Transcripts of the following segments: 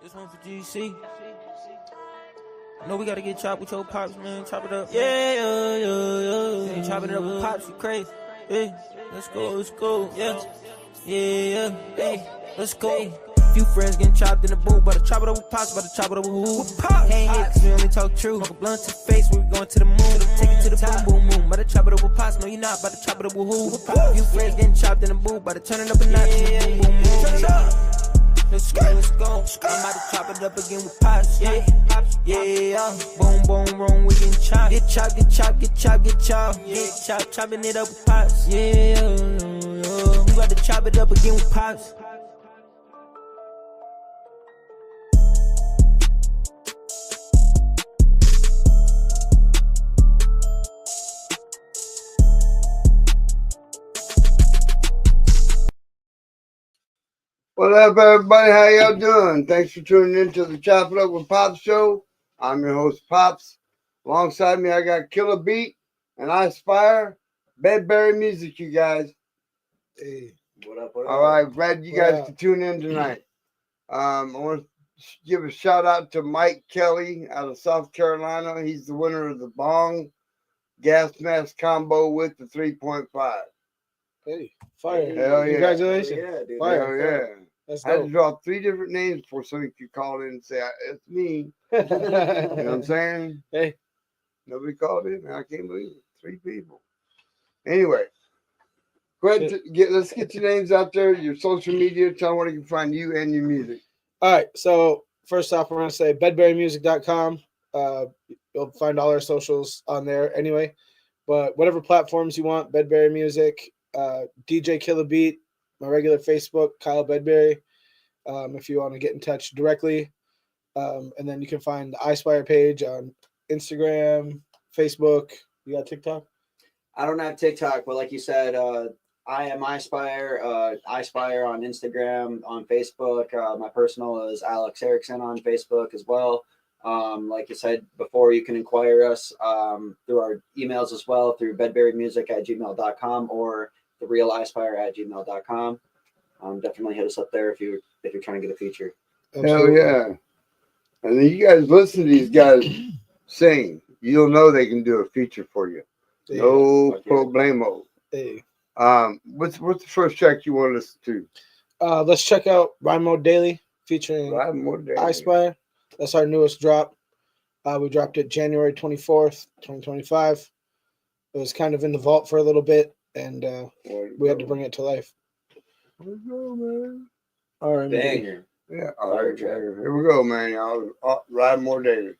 This one for GC. I know we gotta get chopped with your pops, man. Chop it up. Yeah. Chopping it up with pops, you crazy. Yeah, let's go. Yeah. Hey, let's go. Few friends getting chopped in the booth, but I chop it up with pops, but I chop it up with who? Can't hit cause we only talk true. Smoke a blunt to face when we going to the moon. Take it to the boom, but I chop it up with pops. No, you're not, but I chop it up with who? Few friends getting chopped in the booth, but I turn it up a notch. Boom. Let's go. I'm about to chop it up again with pops. Yeah. Boom, wrong, we getting chopped. Get chopped. Chopping it up with pops. Yeah. We about to chop it up again with pops. What up, everybody? How y'all doing? Thanks for tuning in to the Chop It Up with Pops show. I'm your host, Pops. Alongside me, I got KILLA Beat and I-SPIRE. Bedberry Music, you guys. Hey, what up? All right, glad you guys can tune in tonight. I want to give a shout out to Mike Kelly out of South Carolina. He's the winner of the Bong Gas Mask Combo with the 3.5. Hey, fire. Hell yeah. Congratulations. Yeah, dude. Fire. Hell yeah. That's I had to dope. draw 3 different names before somebody could call in and say, it's me. You know what I'm saying? Hey. Nobody called in. I can't believe it. 3 people. Anyway, go ahead. Let's get your names out there, your social media. Tell them where they can find you and your music. All right. So, first off, we're going to say bedberrymusic.com. You'll find all our socials on there anyway. But whatever platforms you want, Bedberry Music, DJ KILLA Beat, my regular Facebook, Kyle Bedberry, if you want to get in touch directly. And then you can find the I-SPIRE page on Instagram, Facebook. You got TikTok? I don't have TikTok, but like you said, I am I-SPIRE, I-SPIRE on Instagram, on Facebook. My personal is Alex Erickson on Facebook as well. Like you said before, you can inquire us through our emails as well, through bedberrymusic@gmail.com or thereal-ispire@gmail.com. Definitely hit us up there if you're trying to get a feature. Hell yeah. And then you guys listen to these guys sing. You'll know they can do a feature for you. Yeah. No problemo. Hey. What's the first track you want to listen to? Let's check out Ride Mode Daily featuring I-SPIRE. That's our newest drop. We dropped it January 24th, 2025. It was kind of in the vault for a little bit, and we had to bring it to life. Let's go, man. All right, Banger. Yeah, all right, here we go, man. Y'all Ride More Daily.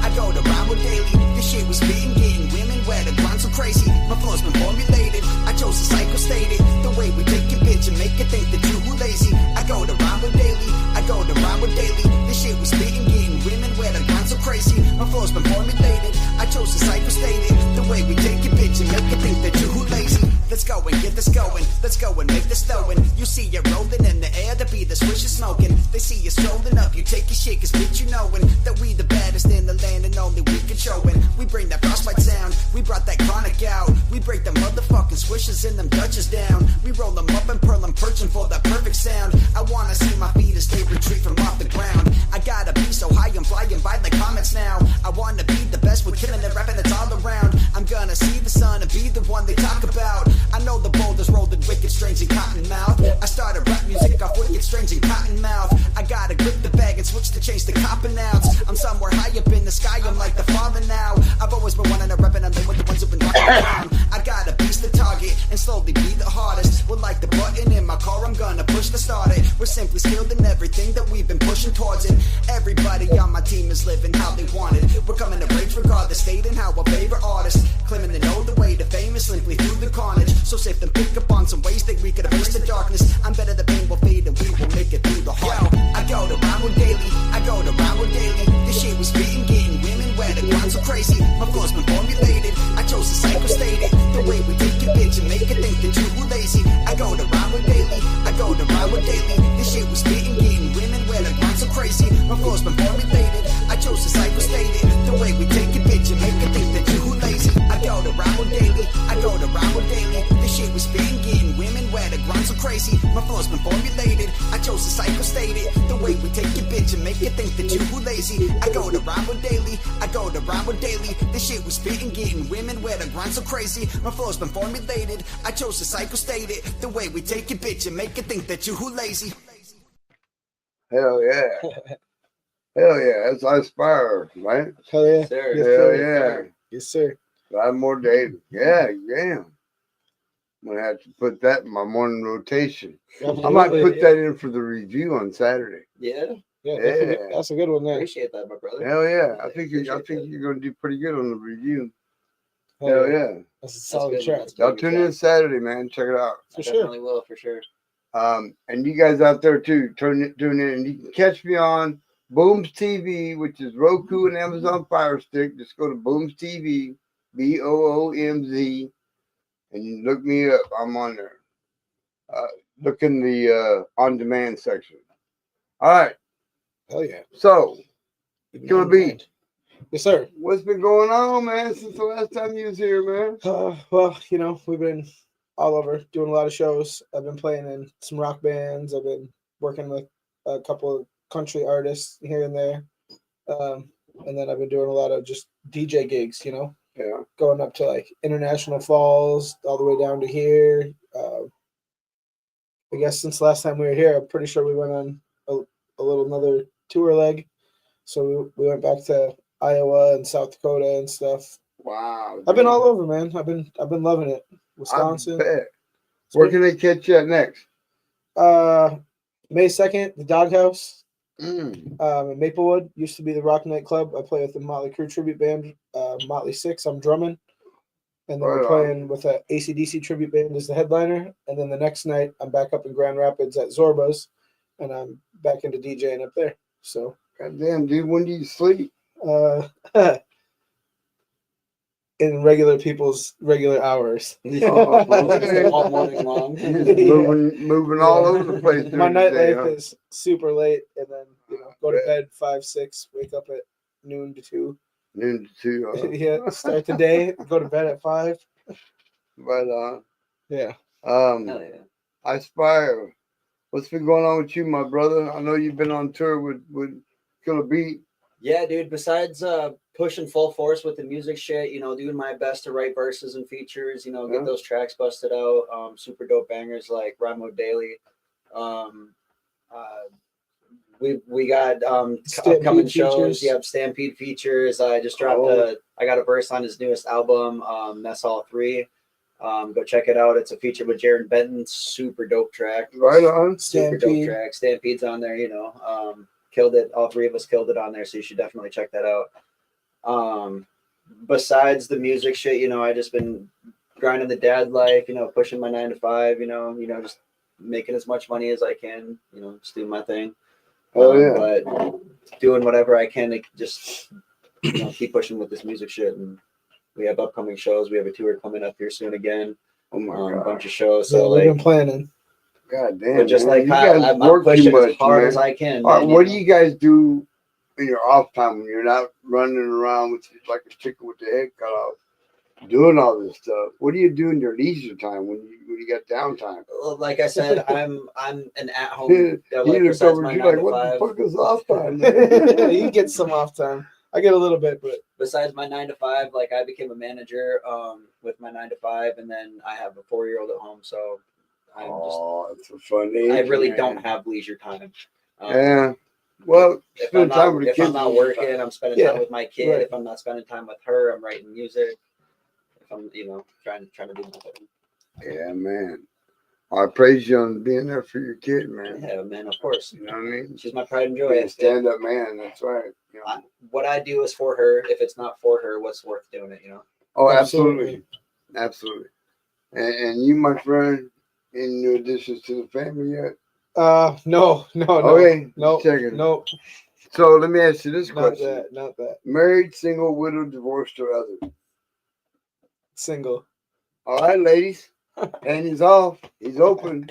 I go to Ride Daily. This shit was spitting, getting women wet, the grind so crazy. My flow's been formulated. I chose a cycle stated. The way we take your bitch and make her think that you were lazy. I go to Ride Daily. I go to Ride Daily. This shit was spitting, getting women wet, the grind so crazy. My flow's been formulated. I chose a cycle stated. The way we take your bitch and make her think that you were lazy. Let's go and get this going. Let's go and make this throwing. You see it rolling in the air, the beat, the swish is smoking. They see you strolling up, you take your shit, cause bitch, you knowin' that we the baddest in the land and only we can showin'. We bring that frostbite sound, we brought that chronic out. We break the motherfucking swishers and them Dutches down. We roll them up and pearl them, perching for that perfect sound. I wanna see my feet as they retreat from off the ground. I gotta be so high, I'm flying by the comments now. I wanna be the best, we're killing it, rapping it's all around. I'm gonna see the sun and be the one they talk about. I know the boulders rolled in wicked, strange, and cotton mouth. I started rap music off wicked, strange, and cotton mouth. I gotta grip the bag and switch to change the cop announce. I'm somewhere high up in the sky, I'm like the father now. I've always been wanting to rap and I'm with the ones who've been rocking around. I gotta beast the target and slowly be the hardest. We're like the button in my car, I'm gonna push to start it. We're simply skilled in everything that we've been pushing towards it. Everybody on my team is living how they want it. We're coming to rage regardless, stating how our favorite artist. Claiming to know the way to fame is simply through the carnage. So safe and pick up on some ways that we could erase the darkness. I'm better than pain will fade and we will make it through the heart. Yo, I go to Ride Daily. I go to Ride Daily. This shit was beating, getting women wet, the grind so crazy. My flow's been formulated. I chose the cycle stated. crazy. My flow's been formulated. I chose to psycho state it. The way we take your bitch and make it think that you lazy. I go to Rambo daily. I go to Rambo daily. This shit was spitting, getting women where the grind so crazy. My flow's been formulated. I chose to psycho state it. The way we take your bitch and make it think that you lazy. Hell yeah. Hell yeah. That's I-SPIRE, right? Hell yeah. Sir. Yes, Hell sir. yeah. Yes, sir. 5 more days. Yeah, damn. I'm going to have to put that in my morning rotation. I might put that in for the review on Saturday. Yeah. Yeah, Yeah. that's a good one there. Appreciate that, my brother. Hell yeah. I think you're Appreciate going to do pretty good on the review. Hell Hell yeah. That's a solid good. track. That's Y'all good. tune in Saturday, man. Check it out. For I sure. definitely will, for sure. And you guys out there too, tune in. And you can catch me on Booms TV, which is Roku and Amazon Fire Stick. Just go to Booms TV, BOOMZ, and you look me up. I'm on there. Look in the on-demand section. All right. Hell yeah. So, Killer Beat, Yes, sir. what's been going on, man, since the last time you was here, man? Well, you know, we've been all over doing a lot of shows. I've been playing in some rock bands. I've been working with a couple of country artists here and there. And then I've been doing a lot of just DJ gigs, you know, Yeah. going up to like International Falls, all the way down to here. I guess since last time we were here, I'm pretty sure we went on a little another tour leg. So we went back to Iowa and South Dakota and stuff. Wow. I've been all over, man. I've been loving it. Wisconsin. I bet. Where can they catch you at next? May 2nd, the Doghouse. Mm. In Maplewood. Used to be the Rock Nightclub. I play with the Motley Crue tribute band, Motley 6. I'm drumming. And then we're playing with a AC/DC tribute band as the headliner. And then the next night, I'm back up in Grand Rapids at Zorba's. And I'm back into DJing up there. So, God damn, dude, when do you sleep? in regular people's regular hours. All morning long. Moving all over the place. My during the day, nightlife is super late, and then go to bed 5, 6, wake up at noon to 2. Noon to 2. Yeah, start the day, go to bed at 5. But Yeah. Hell yeah. I-SPIRE. What's been going on with you, my brother? I know you've been on tour with Killer Beat. Yeah, dude. Besides pushing full force with the music shit, you know, doing my best to write verses and features, you know, get those tracks busted out. Super dope bangers like Ramo Daily. We got upcoming shows. Yep, Stampede features. I just dropped I got a verse on his newest album, That's All 3. Go check it out. It's a feature with Jaron Benton. Super dope track. Right on. Super dope track. Stampede's on there, you know. Killed it. All 3 of us killed it on there, so you should definitely check that out. Besides the music shit, you know, I just been grinding the dad life, you know, pushing my 9 to 5, you know, just making as much money as I can, you know, just doing my thing. But doing whatever I can to just, you know, keep pushing with this music shit. And we have upcoming shows. We have a tour coming up here soon again. Oh my God. A bunch of shows. So we've been planning. God damn. But just man. like I'm pushing as hard as I can. All right, what do you guys do in your off time when you're not running around with like a chicken with the head cut off, doing all this stuff? What do you do in your leisure time when you got downtime? Well, like I said, I'm an at-home. You look over, you're like, what the fuck is off time? You get some off time. I get a little bit, but besides my 9 to 5, like I became a manager with my 9 to 5, and then I have a 4-year-old at home, so it's a fun age. I really don't have leisure time. Yeah. Well, if I'm not working, I'm spending time with my kid. Right. If I'm not spending time with her, I'm writing music. If I'm, you know, trying to do my thing. Yeah, man. I praise you on being there for your kid, man. Yeah, man, of course. You know what I mean? She's my pride and joy. Being a stand-up man, that's right. You know? What I do is for her. If it's not for her, what's worth doing it, you know? Oh, absolutely. Absolutely. And you, my friend, any new additions to the family yet? No. Okay, no. checking. No. So let me ask you this question. Not that. Married, single, widowed, divorced, or other? Single. All right, ladies. And he's off. He's open.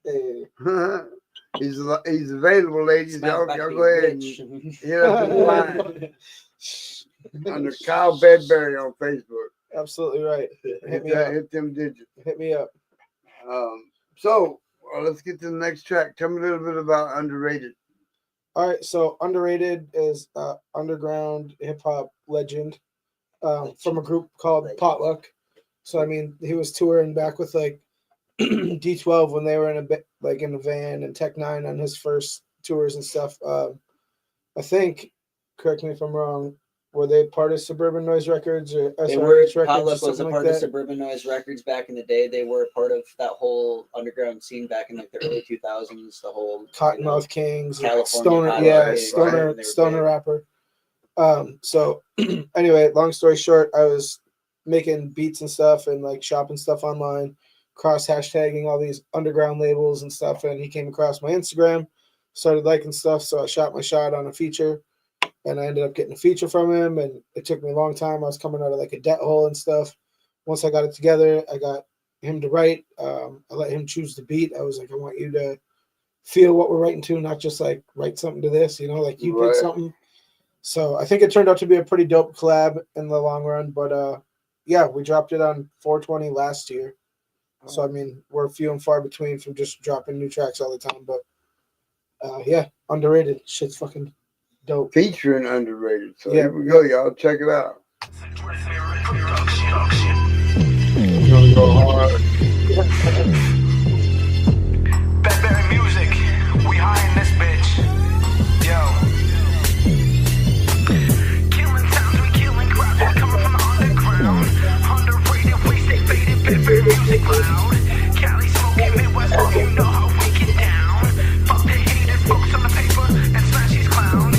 Hey. He's available, ladies. Y'all go ahead and hit up in the line under Kyle Bedberry on Facebook. Absolutely right. Hit me up. Hit them digits. Hit me up. So let's get to the next track. Tell me a little bit about Underrated. All right, so Underrated is underground hip hop legend from a group called Potluck. So I mean, he was touring back with like D12 when they were in a van, and Tech Nine on his first tours and stuff. I think, correct me if I'm wrong, were they part of Suburban Noise Records or SRH Records? Potluck was a part of Suburban Noise Records back in the day. They were part of that whole underground scene back in like the early 2000s. The whole Cottonmouth Kings, California stoner rapper. So anyway, long story short, I was making beats and stuff and like shopping stuff online, cross hashtagging all these underground labels and stuff, and he came across my Instagram, started liking stuff, so I shot my shot on a feature. And I ended up getting a feature from him, and it took me a long time. I was coming out of like a debt hole and stuff. Once I got it together, I got him to write. I let him choose the beat. I was like, I want you to feel what we're writing to, not just like write something to this, like you pick something. So I think it turned out to be a pretty dope collab in the long run. But yeah, we dropped it on 420 last year. So I mean, we're few and far between from just dropping new tracks all the time. But yeah, Underrated. Shit's fucking dope. Featuring Underrated. So here we go, y'all. Check it out. It's gonna go hard. Bedberry music. We high in this bitch. Yo. Killing sounds, we killing crowds. We're coming from the underground. Underrated, we stay faded. Bedberry music loud. Cali smoking, Midwest, you know how we get down. Fuck the haters, focus on the paper and smash these clowns.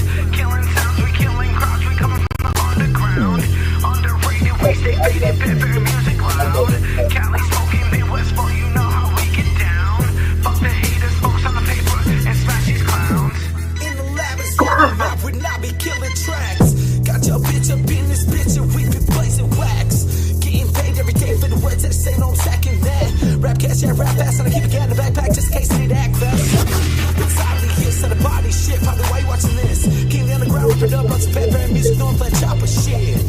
Bedberry music loud. Cali smoking, Midwest, well, you know how we get down. Fuck the haters, focus on the paper and smash these clowns. In the lab, it's rap would not be killing tracks. Got your bitch up in this bitch and we be blazing wax. Getting paid every day for the words that say no, I'm stacking that. Rap cash, yeah, rap fast, and I keep it in the backpack just in case I need to act fast. It's oddly here, set a body shit. Probably why you watching this. King the underground, rip it up, on some Bedberry music, no one play chopper shit.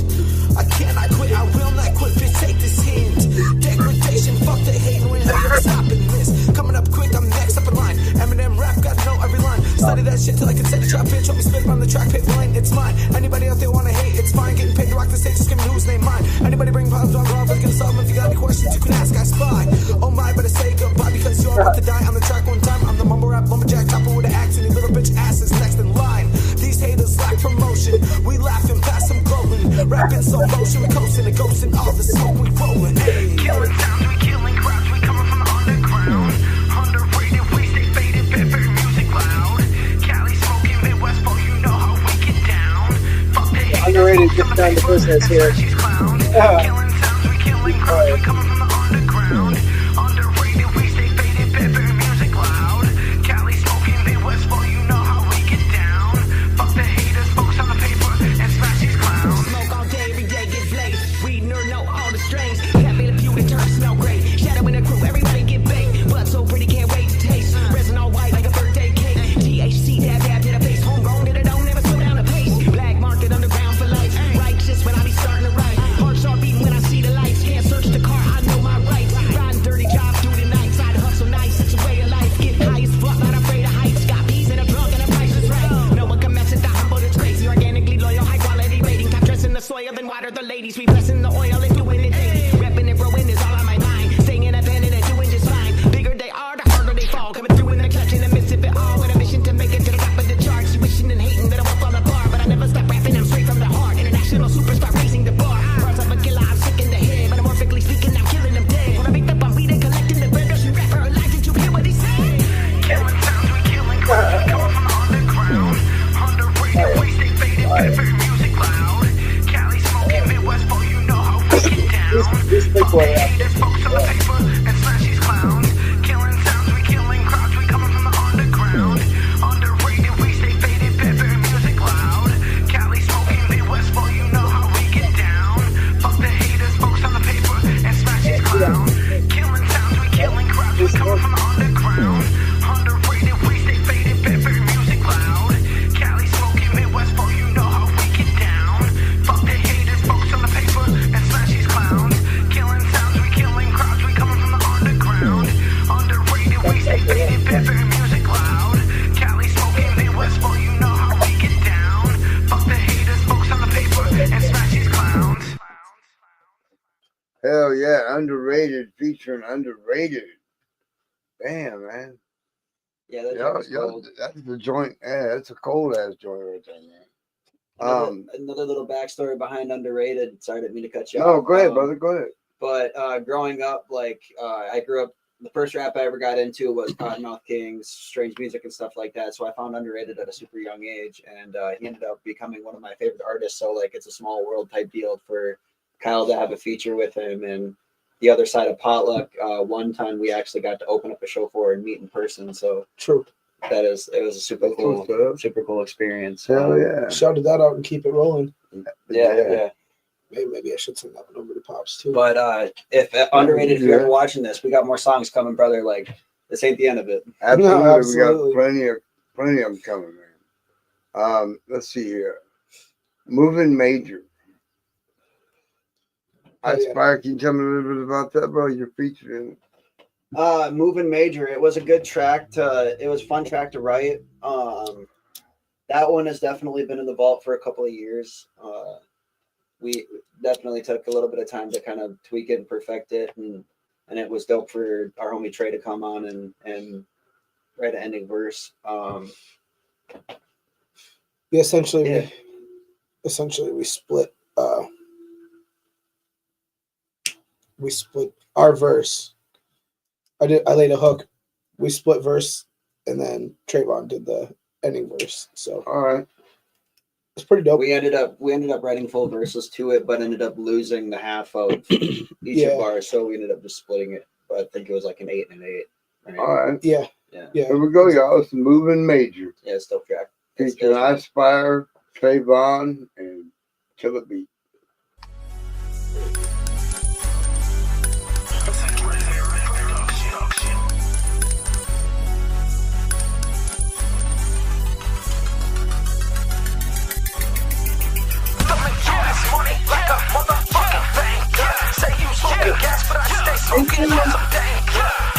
I cannot quit, I will not quit, bitch, take this hint. Degradation, fuck the hate, no way I'm stopping this. Coming up quick, I'm next up in line. Eminem rap, gotta know every line. Study that shit till I can say the trap, bitch. Want me spit on the track, pit line, it's mine. Anybody out there wanna hate, it's fine. Getting paid to rock the stage, just give me whose name mine. Anybody bring problems on wrong, I can solve them. If you got any questions, you can ask, I spy. Oh my, better say goodbye because you're about to die on the track one time. I'm the mumble rap lumberjack, chopper with an axe, and you little bitch ass is next in line. These haters lack promotion, we laughing past them glowing. Rapping so motion, we coasting and ghosting all the smoke we rolling. Hey. Killing sounds, we killing crowds, we coming from the underground. Underrated, we stay faded, Bedberry music loud. Cali smoking, Midwest, well, you know how we get down. Fuck the haters, Underrated, get down to business here. Killing sounds, we killing crowds, we coming from the underground. Underrated, we stay faded, Bedberry music loud. Cali smoking, Midwest, well, you know how we get down. Fuck the haters, focus on the paper and smash these clowns. Smoke all day, every day get blazed. We nerd know all the strains. Cat made a few that turn smell great. Shadow in the crew, everybody get baked. Blood so pretty, can't wait to taste. Resin all white like a birthday cake. THC, dab to the face. Homegrown, that it don't never slow down the pace. Black market underground for life. Righteous when I be starting to write. Heart start beating when I see the lights. Can't search the car, I know my rights. Riding dirty job through the night. Side hustle nice, it's a way of life. Get high as fuck, not afraid of heights. Got peas in a trunk and the price is right. No one can mess with the humble, it's crazy. Organically loyal, high quality rating. Top dress in the soil, then water the ladies. We blessing the oil and doing it daily. Repping and growing is all on my mind. Staying independent and doing just fine. Bigger they are, the harder they fall. Coming through in the clutch in the midst of it all. With a mission to make it to the top of the charts. Wishing and hating that I won't fall apart. But I never stop rapping, I'm straight from the heart. International superstar raising the bar. Bars of a killer, I'm sick in the head. Metamorphically speaking, I'm killing them dead. When I beat up, I'm beating, collecting the vendors. You rapper alive, did you hear what he said? Killing sounds, we killing crowds, we coming from the underground. Underrated, we stay faded, Bedberry music loud. Cali smoking, Midwest, well, you know how we get down. Fuck the haters, focus on the paper and smash these clowns. Killing sounds, we killing crowds, we coming from the underground. Underrated, we stay faded, Bedberry music loud. Cali smoking, Midwest, well, you know how we get down. Fuck the haters, focus on the paper and smash these clowns. Killing sounds, we killing crowds, we coming from the underground. Underrated, we stay faded, Bedberry music loud. Cali smoking, Midwest, well, you know how we get down. Fuck the haters, focus on the paper and smash these clowns. Killing sounds, we killing Hell yeah, underrated, featuring underrated. Damn, man. Yeah, that joint was cold. That's the joint. Yeah, it's a cold ass joint right there, man. Another little backstory behind underrated. Sorry, I didn't mean to cut you off. No, go ahead, brother. Go ahead. But growing up, like I grew up. The first rap I ever got into was Cottonmouth Kings, Strange Music, and stuff like that. So I found underrated at a super young age, and he ended up becoming one of my favorite artists. So like, it's a small world type deal for Kyle to have a feature with him. And the other side of Potluck, one time we actually got to open up a show for and meet in person. So True. it was a super cool experience. Hell yeah! Shouted that out and keep it rolling. Yeah. Maybe I should send that one over to Pops too. But if underrated, if you're ever watching this, we got more songs coming, brother. Like, this ain't the end of it. Absolutely, No, absolutely. We got plenty of them coming, man. Let's see here. Moving Major. I-SPIRE, can you tell me a little bit about that, bro? You're featured in it. Moving Major. It was a good track it was a fun track to write. That one has definitely been in the vault for a couple of years. We definitely took a little bit of time to kind of tweak it and perfect it, and it was dope for our homie Trey to come on and write an ending verse. Essentially we split our verse. I laid a hook, we split verse, and then Trayvon did the ending verse. So all right. It's pretty dope. We ended up writing full verses to it, but ended up losing the half of each of ours, so we ended up just splitting it. But I think it was like an 8 and an 8. Right? All right. Yeah. Here we go, y'all. It's Moving Major. Yeah, it's dope track. Featuring I-SPIRE, Trayvon, and KILLA Beat. Smoking on some dank.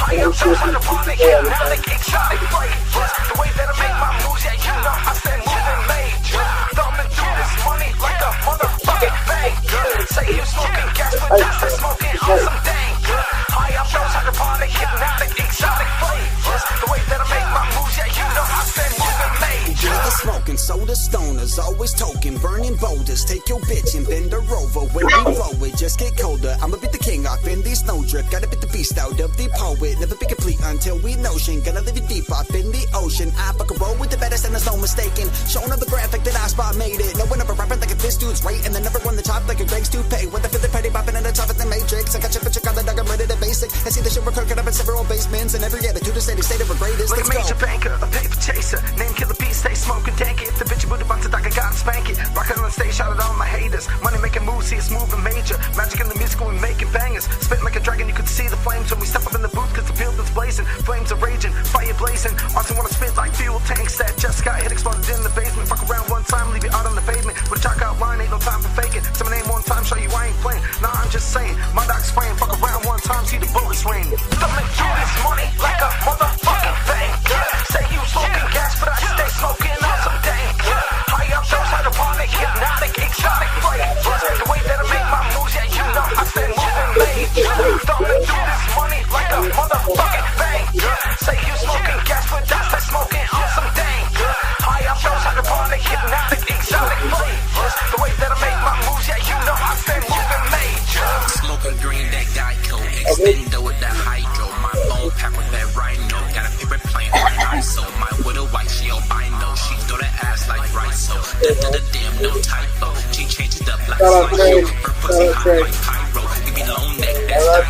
I am so hard upon the hypnotic, exotic flavors. The way that I make my moves, yeah, you know I stand moving major. Thumbing through this money like a motherfucking banker. Say you smoking gas, but that's smoking on some dank. I am so hard upon the hypnotic, exotic flavors. The way that I make my moves, yeah, you know I stand moving major. The smoking soda stoners, always token, burning boulders. Take your bitch and bend her over. When we roll it, just get colder. I'ma beat the king off in these snow drip. Gotta beat the beast out of the poet. Never be complete until we notion. Gonna leave it deep off in the ocean. I fuck a roll with the baddest and there's no mistaken. Showing up the graphic that I-SPIRE made it. No one ever rapping like if this dude's right. And then never won the top like a Greg's toupee. With the Philip Petty bopping in the top of the Matrix. I got you, but you got the dog, I'm ready to basic. I see the shit we're cooking up in several basements. And every attitude is steady state of a greatest. Like a major banker, a paper chaser. Name Killer B, stay smoking dank. If the bitch booty box a dog, I gotta spank it. Rockin' on the stage, shout out all my haters. Money making moves, see it's moving major. Magic in the music, we making bangers. Spit like a dragon, you could see the flames when we step up in the booth, cause the building's blazing. Flames are raging, fire blazing. Austin wanna spit like fuel tanks that just got hit, exploded in the basement. Fuck around one time, leave you out on the pavement. With a chalk outline, ain't no time for faking. Say my name one time, show you I ain't playing. Nah, I'm just saying, my dog's spraying. Fuck around one time, see the bullets rain. Thumbing through this money like a motherfucking banker. Say you smoking gas, but I stay smoking on some dank. I am so hard upon the hypnotic, exotic flavors. The way that I make my moves, yeah, you know I stand moving major. Thumbing through this money like a motherfucking banker. Say you smoking gas, but I stay smoking on some dank. I am so hard upon the hypnotic, exotic flavors. The way that I make my moves, yeah, you know I stand moving major. Smoking green, that Geico, extendo with that hydro. My phone packed with that rhino. Got a paper plane on ISO. My widow white, she albino. She throw that ass like riso. The damn, no typo. She changed it up like slideshow. Her pussy hot like pyro. Give me long neck, that's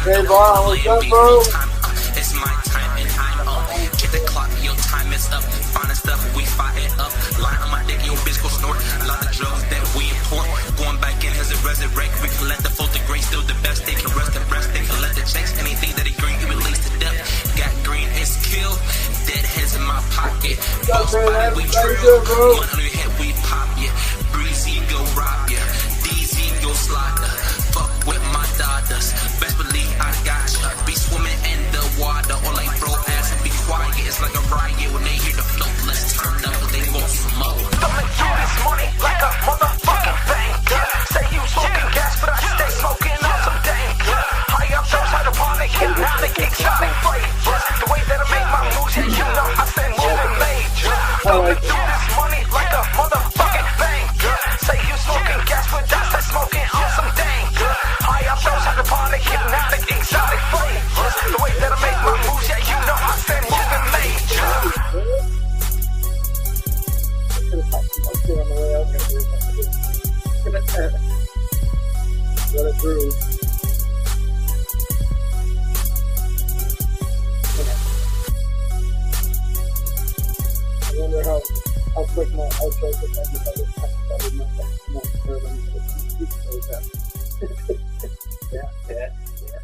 time. It's my time and I'm on. Get the clock, your time is up. Find the stuff, we fire it up. Lie on my dick, your bitch go snort. A lot of drugs that we import. Going back in as a resurrect. We can let the fault the grain still the best. They can rest the breast, they can let the checks. Anything that is green, it relates to death. Got green, it's kill. Dead heads in my pocket. Boss body, we drill. One on your head, we pop ya. Breezy, go rob ya. DZ, go slaughter. Fuck with my daughters. Best believe I got ya. Be swimming in the water. Or like bro ass and be quiet. It's like a riot when they hear the float. Let's turn up, they want some more. Thumbing through this money like a motherfucking banker. Say you smoking gas, but I stay smoking on some dank.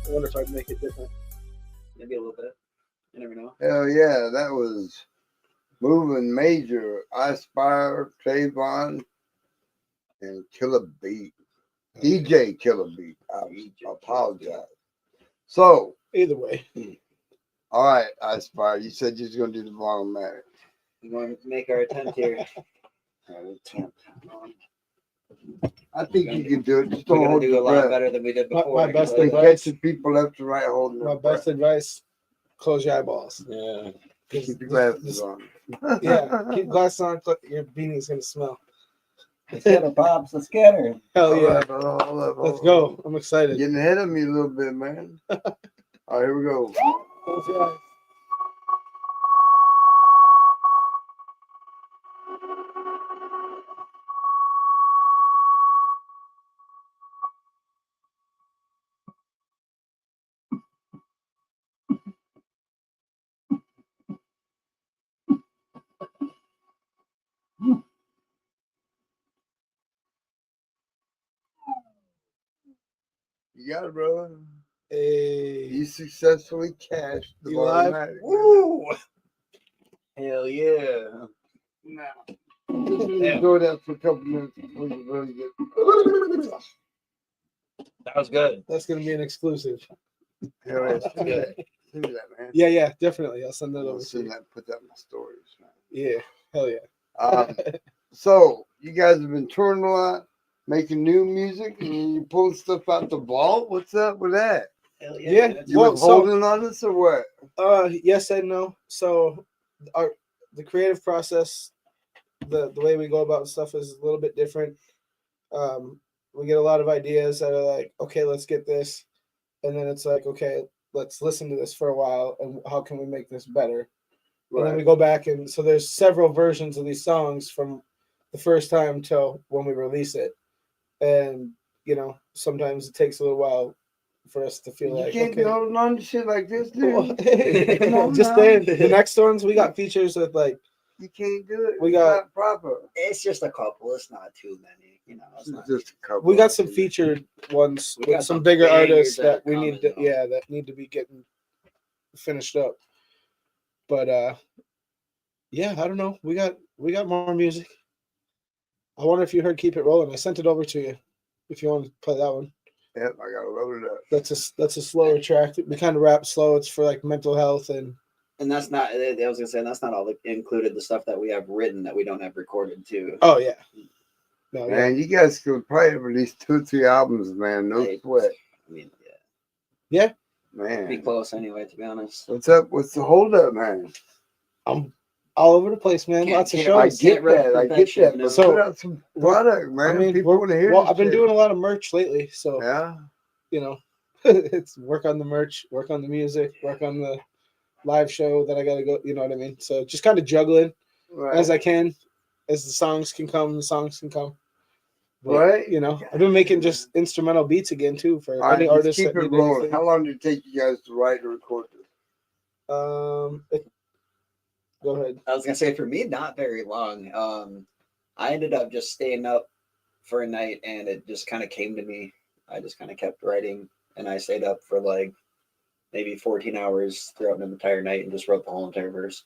I wonder if I'd make it different. Maybe a little bit. You never know. Hell yeah, that was Moving Major, I-SPIRE, Trayvon, and KILLA Beat. DJ KILLA Beat. I apologize. So, Either way. all right, I-SPIRE, you said you was going to do the volumatic. We're going to make our attempt here. I think you can do it. Just We're don't going hold to do a your lot breath. better than we did My before. best They advice. catching people left and right holding My their best breath. advice: close your eyeballs. Yeah. Keep your glasses on. Yeah, keep glasses on. Your beanie's gonna smell. Let's get her, Pops. Let's get her. Hell Hold yeah! up, hold up, Let's hold go. up. I'm excited. Getting ahead of me a little bit, man. All right, here we go. Close your eyes. You got it, brother. Hey, You successfully cashed the You live? automatic. Woo! Hell yeah. Just enjoy that for a couple minutes before you really get. That was good. that's gonna be an exclusive. Hell yeah, send me that. Send me that, man. Yeah, definitely. I'll send that I'll over to send you. that. Put that in my stories, man. Yeah, hell yeah. So you guys have been touring a lot, making new music, and you pulling stuff out the vault. What's up with that? Hell Yeah. man. You Well, was so- holding on this or what? Yes and no. So, the creative process, the way we go about stuff is a little bit different. We get a lot of ideas that are like, okay, let's get this, and then it's like, okay, let's listen to this for a while, and how can we make this better? And then we go back, and so there's several versions of these songs from the first time till when we release it, and sometimes it takes a little while for us to feel You like, can't be okay. holding on to shit like this, Well, dude. Come on just now. saying, the next ones we got features with like You can't do it. We It's got- not proper. It's just a couple. It's not too many. It's not. It's just a couple. we got some featured ones We with got some some bigger bangers artists that that are we need to coming, though. that need to be getting finished up. But yeah, I don't know. We got more music. I wonder if you heard "Keep It Rolling." I sent it over to you. If you want to play that one, Yep, I gotta load it up. that's a slower track. We kind of rap slow. It's for like mental health and And that's not. I was gonna say that's not all included. The stuff that we have written that we don't have recorded too. oh yeah. No, yeah. Man, you guys could probably release 2 or 3 albums, man. No Hey, sweat. I mean, Yeah. be Man. close anyway. To be honest. What's up? What's the holdup, man? I'm all over the place, man. Can't- Lots of can't- I shows. get that. I get that. But So- put out some product, man. I mean, People want to hear this I've been shit. doing a lot of merch lately, so Yeah. it's work on the merch, work on the music, work on the live show that I gotta go. You know what I mean? So just kind of juggling Right. as I can, as the songs can come. The songs can come. But, Right. I've been making just instrumental beats again too for All right, any let's artists keep that it need rolling. anything. How long did it take you guys to write and record this? Go ahead. I was gonna say for me, not very long. I ended up just staying up for a night, and it just kind of came to me. I just kind of kept writing, and I stayed up for like maybe 14 hours throughout an entire night and just wrote the whole entire verse.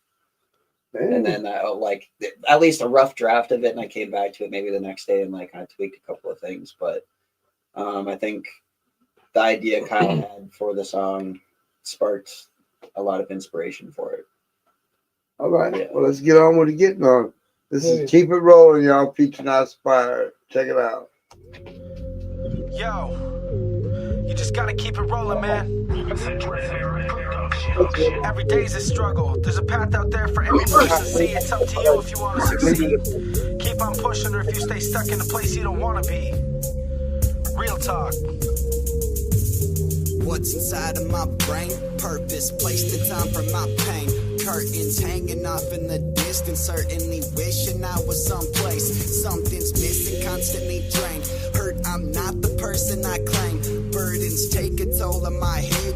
And then I like at least a rough draft of it, and I came back to it maybe the next day and like I tweaked a couple of things. But I think the idea Kyle had for the song sparked a lot of inspiration for it. All right. Yeah. Well, let's get on with it. Getting on. This Yeah. is Keep It Rolling, y'all. Featuring I-SPIRE. Check it out. Yo, you just gotta keep it rolling, man. Every day's a struggle. There's a path out there for every person to see. It's up to you if you want to succeed. Keep on pushing, or if you stay stuck in a place you don't want to be. Real talk. What's inside of my brain? Purpose, placed in time for my pain. Curtains hanging off in the distance, certainly wishing I was someplace. Something's missing, constantly drained. Hurt, I'm not the person I claim. Burdens take a toll on my head,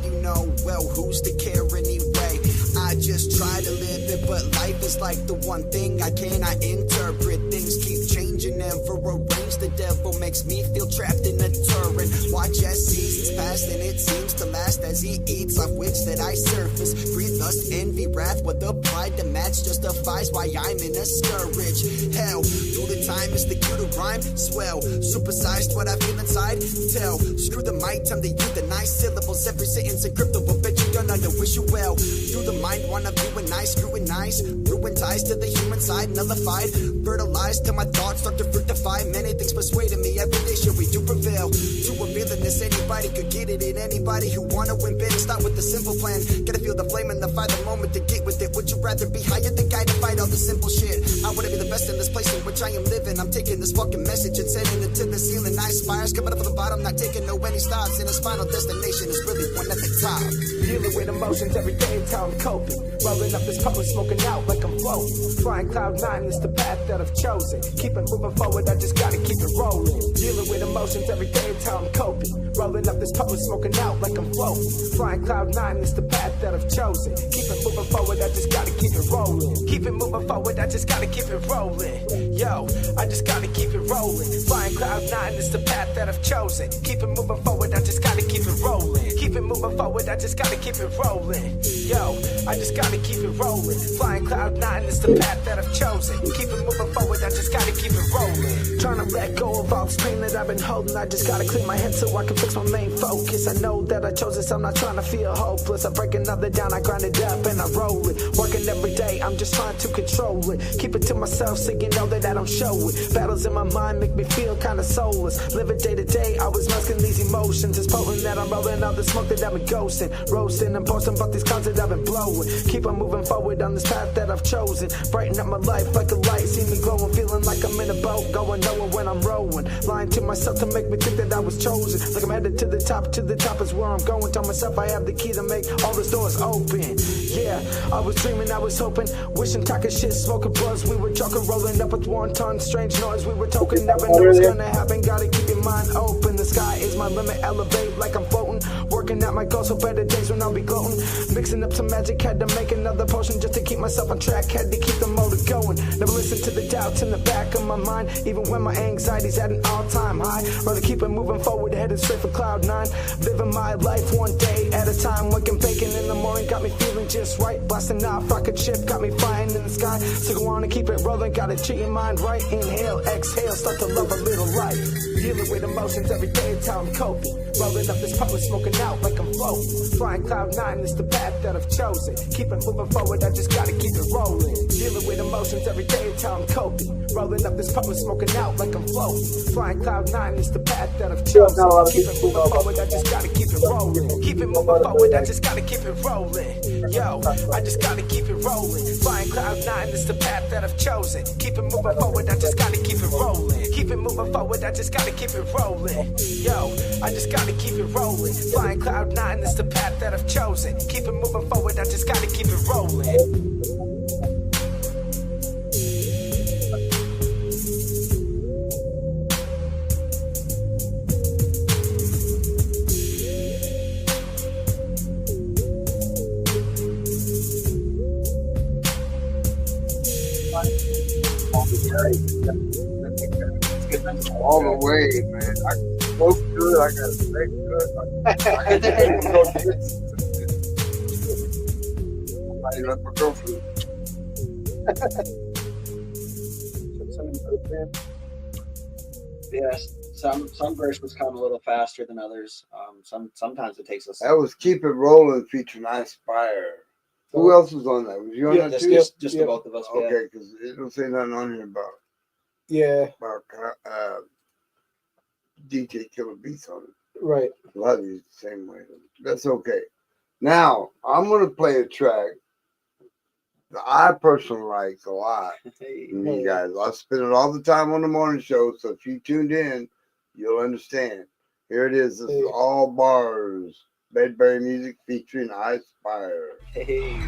well, who's to care anyway? I just try to live it, but life is like the one thing I cannot interpret. Things keep changing. changing, never arranged. The devil makes me feel trapped in a turret. Watch as seasons pass, and it seems to last as he eats off which that I surface. Breathe lust, envy, wrath, with the pride to match justifies why I'm in a scourge. Hell, through the time is the cue to rhyme. Swell, supersized what I feel inside. Tell, screw the mic, time to euthanize syllables. Every sentence encryptable, bet you don't know to wish you well. Through the mind, wanna view and nice, scrutinize. Ruin ties to the human side, nullified. Fertilized till my thoughts start to fructify. Many things persuaded me, every day should we do prevail. To a realness, anybody could get it in. Anybody who wanna win big, start with the simple plan. Gotta feel the flame and the fire, the moment to get with it. Would you rather be higher than guy to fight all the simple shit? I wanna be the best in this place in which I am living. I'm taking this fucking message and sending it to the ceiling. I-SPIRE, coming up from the bottom, not taking no any stops. And his final destination is really one at the top. Dealing with emotions every day until I'm coping. Rolling up this public, smoking out like I'm floating. Flying cloud nine is the path that I've chosen. Keep it moving forward, I just gotta keep it rolling. Dealing with emotions every day until I'm coping. Rolling up this public, smoking out like I'm floating. Flying cloud nine is the path that I've chosen. Keep it moving forward, I just gotta keep it rolling. Keep it moving forward, I just gotta keep it rolling. Yo, I just gotta keep it rolling. Flying cloud nine is the path that I've chosen. Keep it moving forward, I just gotta keep it rolling. Keep it moving forward, I just gotta keep it rolling. Yo, I just gotta keep it rolling. Flying cloud nine is the path that I've chosen. Keep it moving forward, I just gotta keep it rolling. Trying to let go of all this pain that I've been holding. I just gotta clear my head so I can fix my main focus. I know that I chose this, I'm not trying to feel hopeless. I break another down, I grind it up and I roll it. Working every day, I'm just trying to control it. Keep it to myself so you know that I don't show it. Battles in my mind make me feel kinda soulless. Living day to day, I was masking these emotions. It's potent that I'm rolling all the smoke that I've been ghosting. Roasting and posting about these clouds that I've been blowing. Keep on moving forward on this path that I've chosen. Brighten up my life like a light. See me glowing, feeling like I'm in a boat. Going nowhere when I'm rowing. Lying to myself to make me think that I was chosen. Like I'm headed to the top is where I'm going. Tell myself I have the key to make all the doors open. Yeah, I was dreaming, I was hoping. Wishing, talking shit, smoking blunts. We were joking, rolling up with 1 ton. Strange noise, we were talking. Never know what's gonna happen. Gotta keep your mind open. The sky is my limit, elevate like I'm floating. Working out my goals so better days when I'll be gloating. Mixing up some magic, had to make another potion just to keep myself on track. Had to keep the motor going. Never listen to the doubts in the back of my mind. Even when my anxiety's at an all-time high. Rather keep it moving forward, headed straight for cloud nine. Living my life one day at a time. Waking bacon in the morning, got me feeling just right. Blasting off, rocket ship, got me flying in the sky. So go on and keep it rolling, gotta treat your mind right. Inhale, exhale, start to love a little life. Dealing with emotions every day until I'm coping. Rolling up this public, smoking out like I'm floating. Flying cloud nine is the path that I've chosen. Keep it moving forward, I just gotta keep it rolling. Dealing with emotions every day until I'm coping. Rolling up this public, smoking out like I'm floating. Flying cloud nine is the path that I've chosen. Keep it moving forward, I just gotta keep it rolling. Keep it moving forward, I just gotta keep it rolling. Yo, I just gotta keep it rolling. Flying cloud nine is the path that I've chosen. Keep it moving forward, I just gotta keep it rolling. Keep it moving forward, I just gotta keep it rolling. Yo, I just gotta keep it rolling. Flying cloud nine is the path that I've chosen. Keep it moving forward, I just gotta keep it rolling. All the way, man. I can smoke good. I got to steak good. I can go I left my girlfriend. Yes, some versions come a little faster than others. Sometimes it takes us. That was Keep It Rolling featuring I-SPIRE. Who else was on that? Was you on that too? Just the both of us. Okay, because it don't say nothing on here about DJ Killer Beats on it. Right. A lot of these the same way. That's okay. Now I'm gonna play a track that I personally like a lot. From you guys, I spend it all the time on the morning show. So if you tuned in, you'll understand. Here it is. This is All Bars. Bedberry Music featuring I-SPIRE. Hey.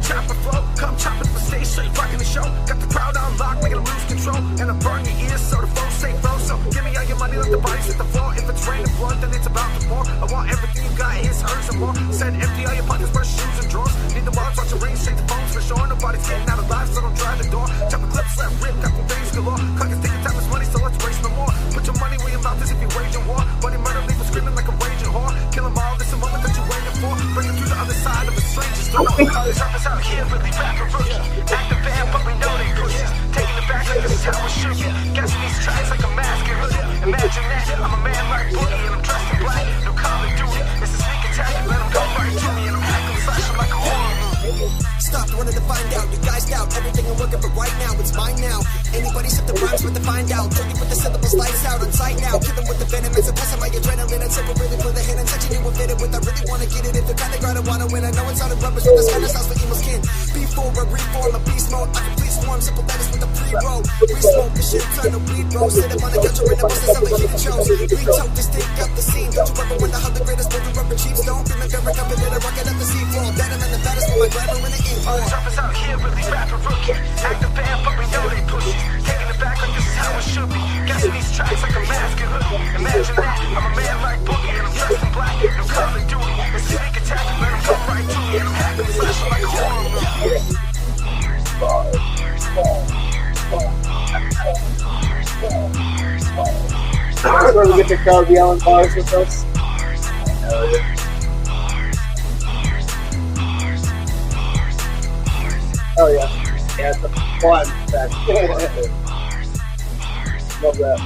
Chopper flow, come chopping for stage straight, rocking the show. Got the crowd on lock, making them lose control, and I'm burning your ears so the face at the floor. If it's raining blood, then it's about to pour. I want everything you got, his, hers, and more. Said empty all your pockets, brush, shoes, and drawers. Need the watch, watch your rings, shake the phones for sure. Nobody's getting out alive, so don't drive the door. Chop a clip, slap, rip, got some things galore. Clock is ticking, time is money, so let's race no more. Put your money where your mouth is if you're waging war. Money, murder, leave screaming like a raging whore. Kill them all, this is a moment that you're waiting for. Bring them to the other side of a stranger's door. College rappers out here, really rapping rookie. Active band, but we know they pussies. Taking it back like this is how it should be. Guessing these tracks like a mask and hoodie. Imagine that, I'm a man like Boogie and I'm dressed in black. No Call of Duty, it's a sneak attack. Let them go right to me and I'm hacking flashing like a horror movie. Stop running to find out. You guys doubt everything I'm working, but right now it's mine now. Anybody set the rhymes with the find out. Tricky with the syllables, lights out on sight now. Kill them with the venom, it's a test of my adrenaline. And simple really put the hand and section you will fit it with. I really wanna get it if the kind of crowd I wanna win. I know it's all in rubbers with this kind of sauce for emo skin. Before I reform a beast mode, I complete swarm, simple letters with the pre-roll. Re-smoke the shit, turn to weed roll. Sit up on the couch or in the buses of the heated shows. Re-choke this thing up the scene. Don't you ever wonder how the greatest move to rubber cheap stone? Feeling very confident, I rock it up the seafloor. Better than the fattest with my glamour in the ink. All the rappers out here really rapping rookie. Active band, but we know they pussy. Taking it back like this is how it should be. Guessing these tracks like a mask and hoodie. Imagine that, I'm a man like Boogie and I'm dressed in black. No Call of Duty, it's a sneak attack. Let them come right to me and I'm hacking flashing like a horror movie. That's where we get the crowd yelling bars with us. Oh yeah. Yeah, it's a fun fest. Love that.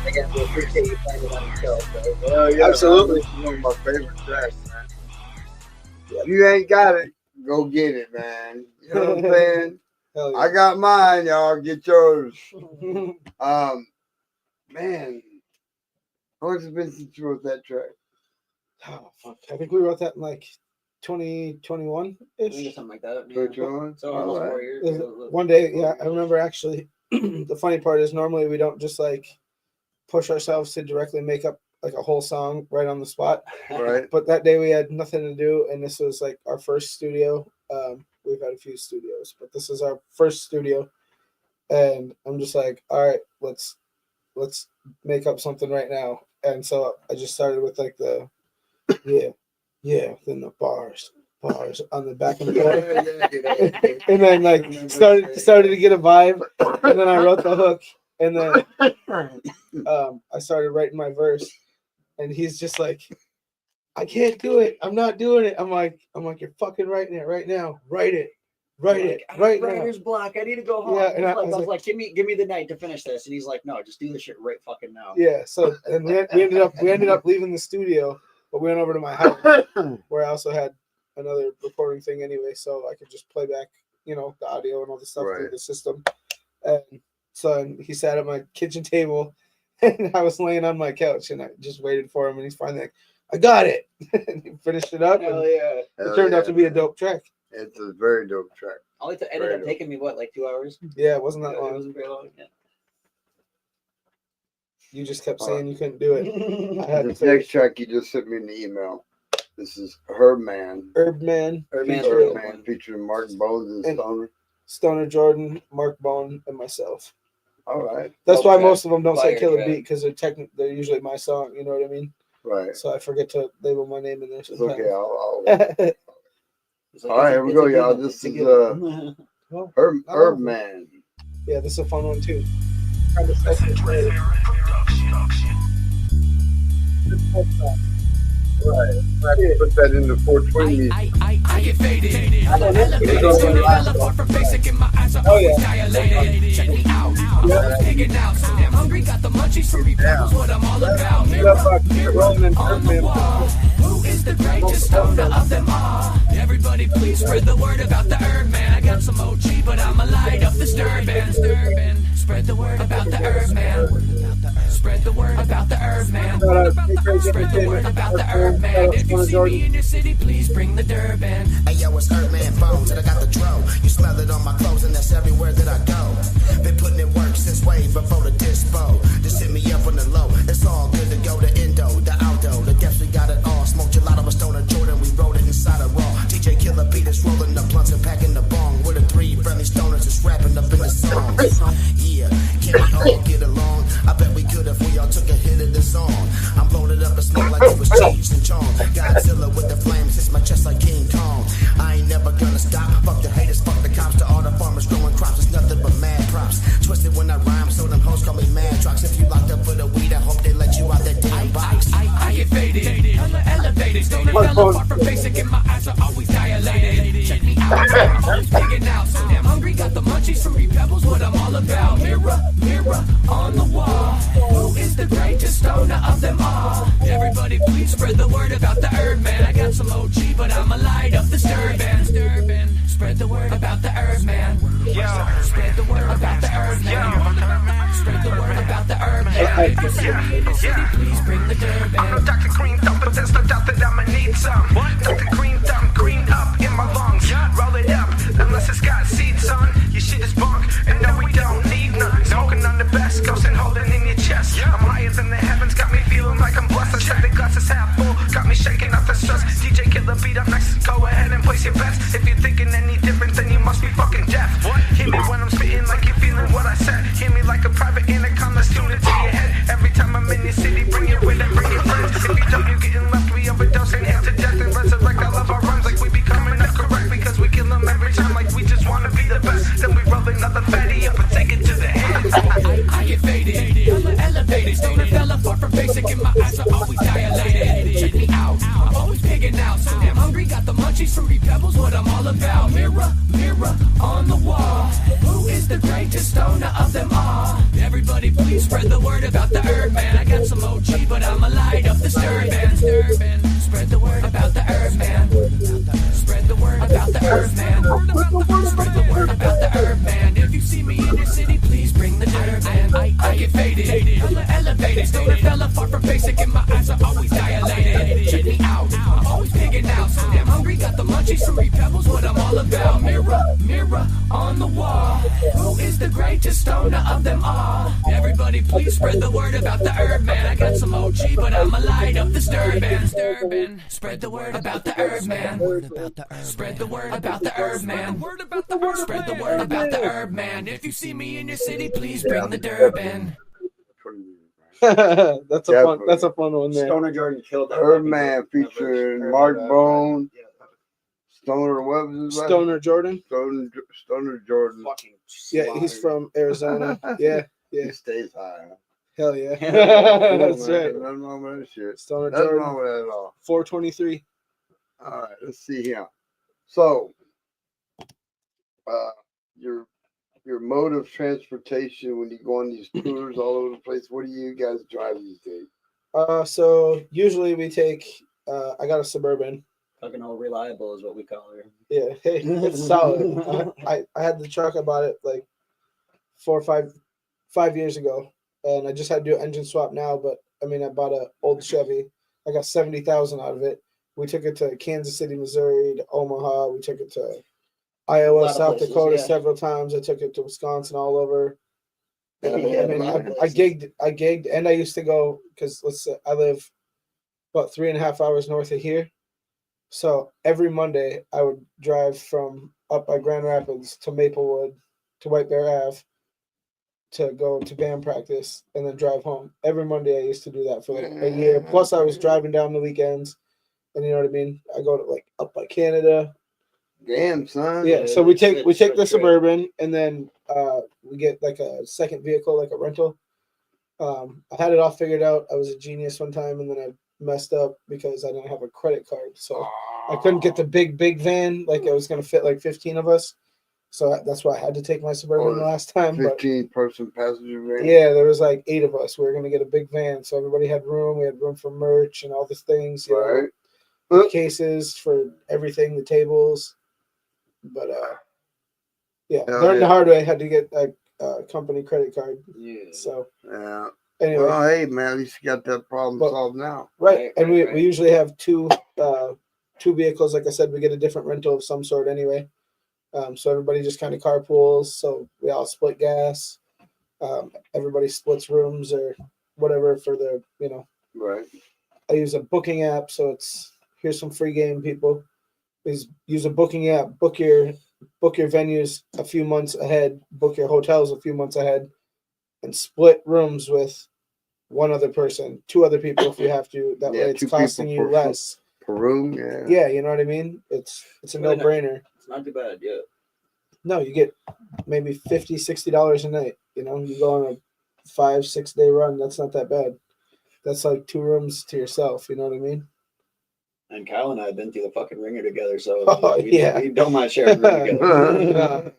Again, we appreciate you playing it on the show. So. Oh, yeah, Absolutely. It's one of my favorite tracks, man. If you ain't got it, go get it, man. You know what I'm saying? Hell yeah. I got mine, y'all. Get yours. Man, how long has it been since you wrote that track? Oh, fuck. I think we wrote that in like 2021-ish. Something like that. Which one? So almost All right. 4 years. One day, yeah, I remember actually. The funny part is normally we don't just like push ourselves to directly make up like a whole song right on the spot. Right. But that day we had nothing to do, and this was like our first studio. We've had a few studios, but this is our first studio, and I'm just like, all right, let's make up something right now. And so I just started with like the then the bars on the back of the board. And then like started to get a vibe, and then I wrote the hook, and then I started writing my verse, and he's just like, I can't do it, I'm not doing it. I'm like you're fucking writing it right now. Write it right now. Writer's block. I need to go home. Yeah, and I I was was like, give me the night to finish this. And he's like, no, just do the shit right fucking now. Yeah, so and we ended up leaving the studio, but we went over to my house where I also had another recording thing anyway, so I could just play back, the audio and all the stuff through the system. And so he sat at my kitchen table, and I was laying on my couch, and I just waited for him, and he's finally like, I got it. And he finished it up. Hell yeah. It turned out to be a dope track. It's a very dope track. It ended up taking me, like 2 hours? Yeah, it wasn't that It long. wasn't very long. Yeah. You just kept saying you couldn't do it. I had to This next track you just sent me an email. This is Herbman. Herbman. Herbman featuring Mark Bones and Stoner. Stoner Jordan, Mark Bone, and myself. All right. That's why most of them don't say Fire Killer track. Beat, because they're usually my song. You know what I mean? Right. So I forget to label my name in there. It's Sometimes. okay. I'll It's like, all right, here we go, y'all. This is Well, Herbman. yeah, this is a fun one too. Right. I can put that in the 420 music. I get faded. Elevated to the level far from basic in my eyes are always dilated. Check me out. I'm pigging out. So damn hungry, got the munchies for repose. What I'm all about. Mirror on the wall. Who is the greatest stoner of them all? Everybody please spread the word about the herb man. I got some OG, but I'ma light up this disturbing. Spread the word about the herb man. Spread the word about the herb man. Spread the word about the herb man. If you see me in your city, please bring the Durban. Hey yo, it's Earthman Bones, and I got the dro. You smell it on my clothes, and that's everywhere that I go. Been putting in work since way before the dispo. Just hit me up on the low. It's all good to go. The endo, the outdo, the depths, we got it all. Smoke gelato with Stoner Jordan, we rolled it inside a raw. DJ Killer Beat is rolling the blunts and packing the bong. With the 3 friendly stoners just rapping up in the song. Yeah, can we all get along? I bet we could if we all took elevated. Stoner fella, far from basic, and my eyes are always dilated. Check me out, I'm always digging out. So damn hungry, got the munchies, fruity pebbles, what I'm all about. Mirror, mirror on the wall, who is the greatest stoner of them all? Everybody please spread the word about the herb man. I got some OG, but I'ma light up the stirban. Spread the word about the herb man. Spread the word about the herb man. Spread the word about the herb man. If you see me in the city, please bring the Durban. I'm no Dr. Green Thumb, but there's no doubt that I'ma need some. Dr. Green Thumb, green up in my lungs. Roll it up, unless it's got seeds on. Your shit is bunk, and no, we don't need none. Smoking on the best, ghost and holding in your chest. I'm higher than the heavens, got me feeling like I'm blessed. I said the glass is half full, got me shaking off the stress. DJ Killer beat up next, go ahead and place your bets. If you're thinking any different, then you must be fucking deaf. Hear me when I'm spitting like you're feeling what I said. Hear me like a private intercom that's tuned into your head. Every time I'm in your city, bring it with and bring your friends. If you don't, you're getting left, we overdose and hit to death and resurrect all of our rhymes like we be coming up correct because we kill them every time like we just wanna be the best. Then we roll another fatty up and take it to the head. I get faded, I'm elevated. Stoner fella, far from basic, and my eyes are always dilated. Check me out, I'm always pigging out. So damn hungry, got the munchies, fruity pebbles, what I'm all about. Mirror, mirror on the wall, who is the greatest stoner of them all? Everybody please spread the word about the herb man. I got some OG, but I'ma light up the stirban. Spread the word about the herb man. Spread the word about the herb man. Spread the word about the herb man. If you see me in your city, please bring the Durban. I get faded, I'm elevated. Stoner fella, far from basic, and my eyes are always dilated. Check me out, I'm always pigging out. So damn hungry, got the munchies, fruity pebbles, what I'm all about. Mirror, mirror on the wall, who is the greatest stoner of them all? Everybody please spread the word about the herb man. I got some OG, but I'ma light up the stirban. Spread the word about the herb man. Spread the word about the herb man. Spread the word about the herb man. If you see me in your city, please bring the Durban. That's a fun one there. Stoner Jordan killed that. Herb Man featuring Mark Bone. Stoner, what was his last name? Stoner Jordan. Stoner Jordan. Fucking Yeah, he's from Arizona. Yeah, He stays high. Huh? hell yeah. Cool, That's man. right. Nothing wrong with that shit. Stoner Nothing Jordan. wrong with that at all. 423. All right, let's see here. So, your mode of transportation when you go on these tours all over the place, what do you guys drive these days? So usually we take. I got a Suburban. fucking all reliable is what we call her. Yeah, hey, it's solid. I had the truck. I bought it like 5 years ago, and I just had to do an engine swap now. But I mean, I bought an old Chevy. I got 70,000 out of it. We took it to Kansas City, Missouri, to Omaha. We took it to Iowa, South Dakota several times. I took it to Wisconsin, all over. I mean, I gigged, and I used to go because let's say I live about 3.5 hours north of here. So every Monday I would drive from up by Grand Rapids to Maplewood to White Bear Ave to go to band practice and then drive home. Every Monday I used to do that for like a year. Plus I was driving down the weekends, and you know what I mean? I go to like up by Canada. Damn, son. Yeah, so we take the Suburban, and then we get like a second vehicle, like a rental. I had it all figured out. I was a genius one time, and then I messed up because I didn't have a credit card, so I couldn't get the big van. Like it was gonna fit like 15 of us, so that's why I had to take my Suburban the last time. 15-person passenger van. Yeah, there was like 8 of us. We were gonna get a big van, so everybody had room. We had room for merch and all these things. You know, cases for everything, the tables. But yeah, learned the hard way. Had to get a company credit card. Yeah. So yeah. Anyway, well, hey man, at least you got that problem solved now. Right, and we usually have two vehicles. Like I said, we get a different rental of some sort anyway. So everybody just kind of carpools. So we all split gas. Everybody splits rooms or whatever for the Right. I use a booking app, so here's some free game, people. Is use a booking app, book your venues a few months ahead, book your hotels a few months ahead, and split rooms with one other person, 2 other people if you have to. That way it's costing you less per room. Yeah. Yeah, you know what I mean? It's a no-brainer. It's not too bad, yeah. No, you get maybe $50, $60 a night. You know, you go on a 5-6 day run. That's not that bad. That's like 2 rooms to yourself. You know what I mean? And Kyle and I have been through the fucking ringer together, so we don't mind sharing a room together.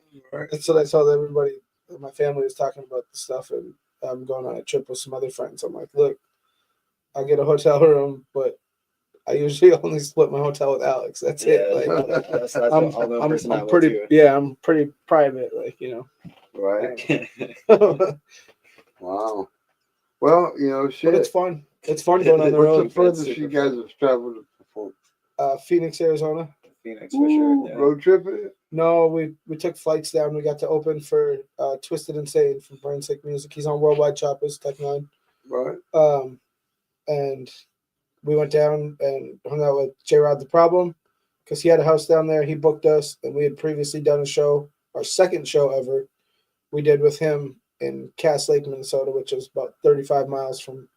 That's what I told everybody. My family was talking about the stuff, and I'm going on a trip with some other friends. I'm like, look, I'll get a hotel room, but I usually only split my hotel with Alex. That's it. Like, that's I'm pretty private, like, you know. Right. Wow. Well, you know, shit. But it's fun. It's fun going on the road. What's the furthest you guys have traveled to perform? Phoenix, Arizona. Phoenix, for sure. Yeah. Road tripping? No, we took flights down. We got to open for Twisted Insane from Brain Sick Music. He's on Worldwide Choppers, Tech 9. Right. And we went down and hung out with J-Rod the Problem because he had a house down there. He booked us, and we had previously done a show, our second show ever, we did with him in Cass Lake, Minnesota, which is about 35 miles from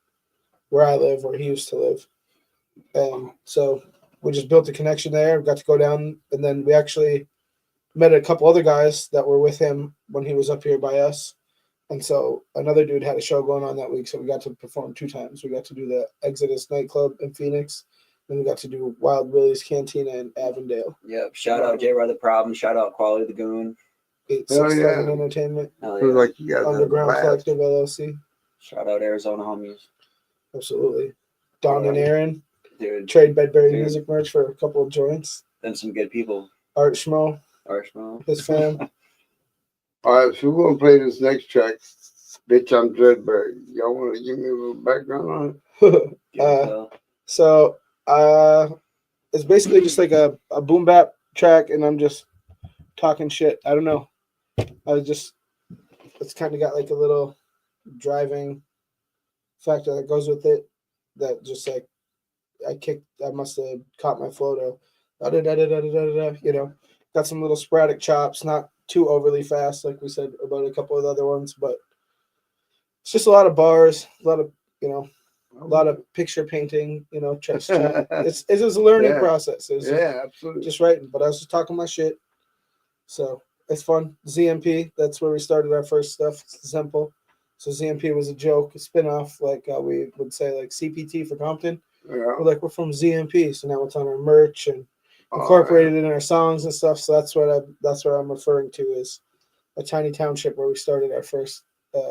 where I live, where he used to live. And so we just built a connection there, got to go down, and then we actually met a couple other guys that were with him when he was up here by us. And so another dude had a show going on that week, so we got to perform 2 times. We got to do the Exodus nightclub in Phoenix, then we got to do Wild Willie's Cantina in Avondale. Yep. Shout out J-Rod the Problem. Shout out Quality the Goon. 867 Entertainment. Like you guys Underground Collective LLC. Shout out Arizona homies. Absolutely. Don and Aaron. Dude. Trade Bedbury Music merch for a couple of joints. Then some good people. Art Schmo. His fam. All right, so we're going to play this next track. Bitch, I'm Dreadberry. Y'all want to give me a little background on it? So it's basically just like a boom bap track, and I'm just talking shit. I don't know. It's kind of got like a little driving factor that goes with it. That just like I must have caught my flow to, you know, got some little sporadic chops, not too overly fast, like we said about a couple of the other ones, but it's just a lot of bars, a lot of, you know, a lot of picture painting, you know, it's just a learning process. Absolutely. Just writing, but I was just talking my shit. So it's fun. ZMP, that's where we started our first stuff. Simple. So ZMP was a joke, a spinoff, like we would say, like CPT for Compton. Yeah. We're from ZMP, so now it's on our merch and incorporated in our songs and stuff. So that's what I'm referring to as a tiny township where we started our first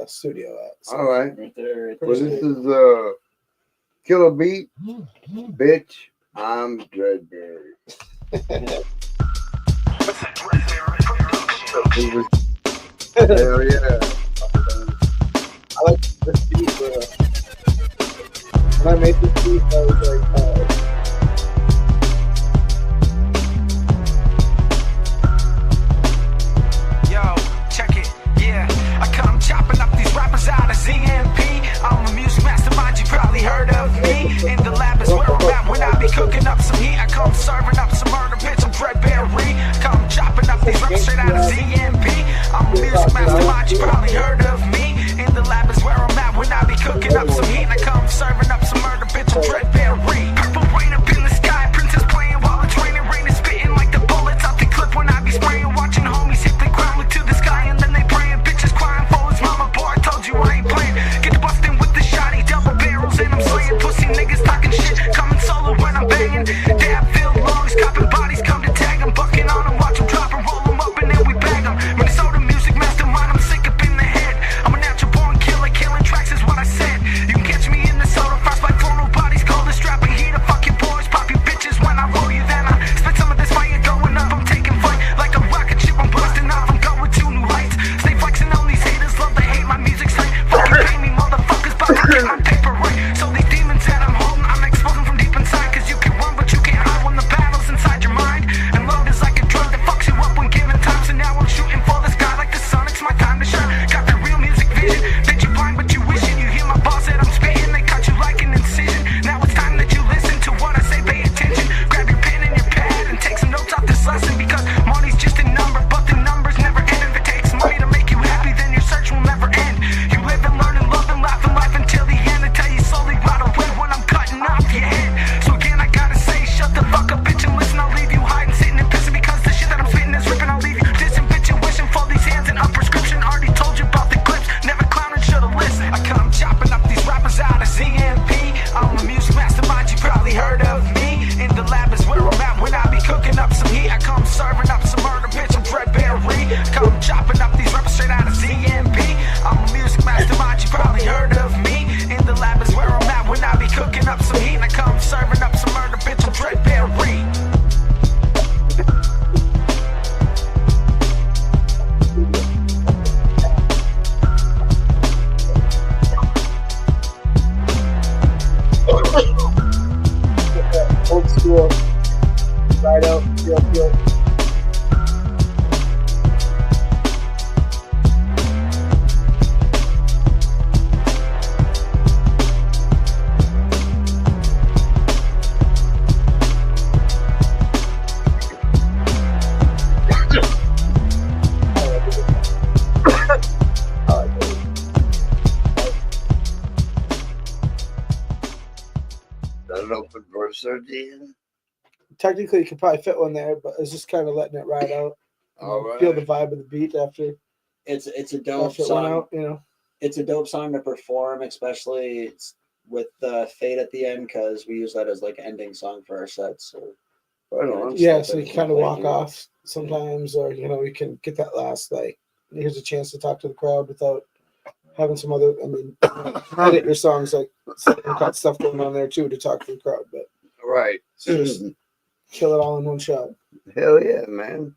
studio at. So, all right. Right there. Well, this is Killer Beat. Bitch, I'm Dreadberry. Hell yeah. I like this beat. When I made this beat, I was like, yo, check it, yeah. I come chopping up these rappers out of ZMP. I'm a music mastermind, you probably heard of me. In the lab is where I'm at when I be cooking up some heat. I come serving up some murder, bitch, I'm Dreadberry. Come chopping up these rappers straight out of ZMP. I'm a music mastermind, you probably heard of me. In the lab is where I'm at when I be cooking up some heat. I come serving up some murder, bitch, I'm Dreadberry. Purple rain up in the sky, princess playing while it's raining. Rain is spitting like the bullets out the clip when I be spraying. Watching homies hit the ground, look to the sky, and then they praying. Bitches crying for his mama, boy, I told you I ain't playing. Get bustin' with the shotty, double barrels, and I'm slaying. Pussy niggas talking shit, coming solo when I'm banging. Dab filled lungs, copping bodies, come to tag 'em. Bucking on 'em, watch 'em drop and roll 'em up, and then we bag 'em. Minnesota music mastermind, I'm sick up in the head. I'm a natural born killer, killing tracks is what I said. You can catch me in the soda, frostbite flow, nobody's cold. Strapping heat to fuck your boys, pop your bitches when I roll you. Then I spit some of this fire going up. I'm taking flight like a rocket ship, I'm blasting off. I'm going to new heights. Stay flexing on these haters, love to hate my music site. Fucking pay me, motherfuckers, about to get my paper right. So these demons that I'm holding, I'm exposing from deep inside. Cause you can run, but you can't ride out, feel it. An open verse there, Dan? Technically, you could probably fit one there, but it's just kind of letting it ride out. All right. Feel the vibe of the beat after It's a dope it went song. out, you know. It's a dope song to perform, especially with the fade at the end, because we use that as like ending song for our sets. So Right on. Yeah, so you kind of walk off sometimes, or you know, you can get that last like. Here's a chance to talk to the crowd without having some other. I mean, edit your songs like got stuff going on there too to talk to the crowd, but Right. just kill it all in one shot. Hell yeah, man.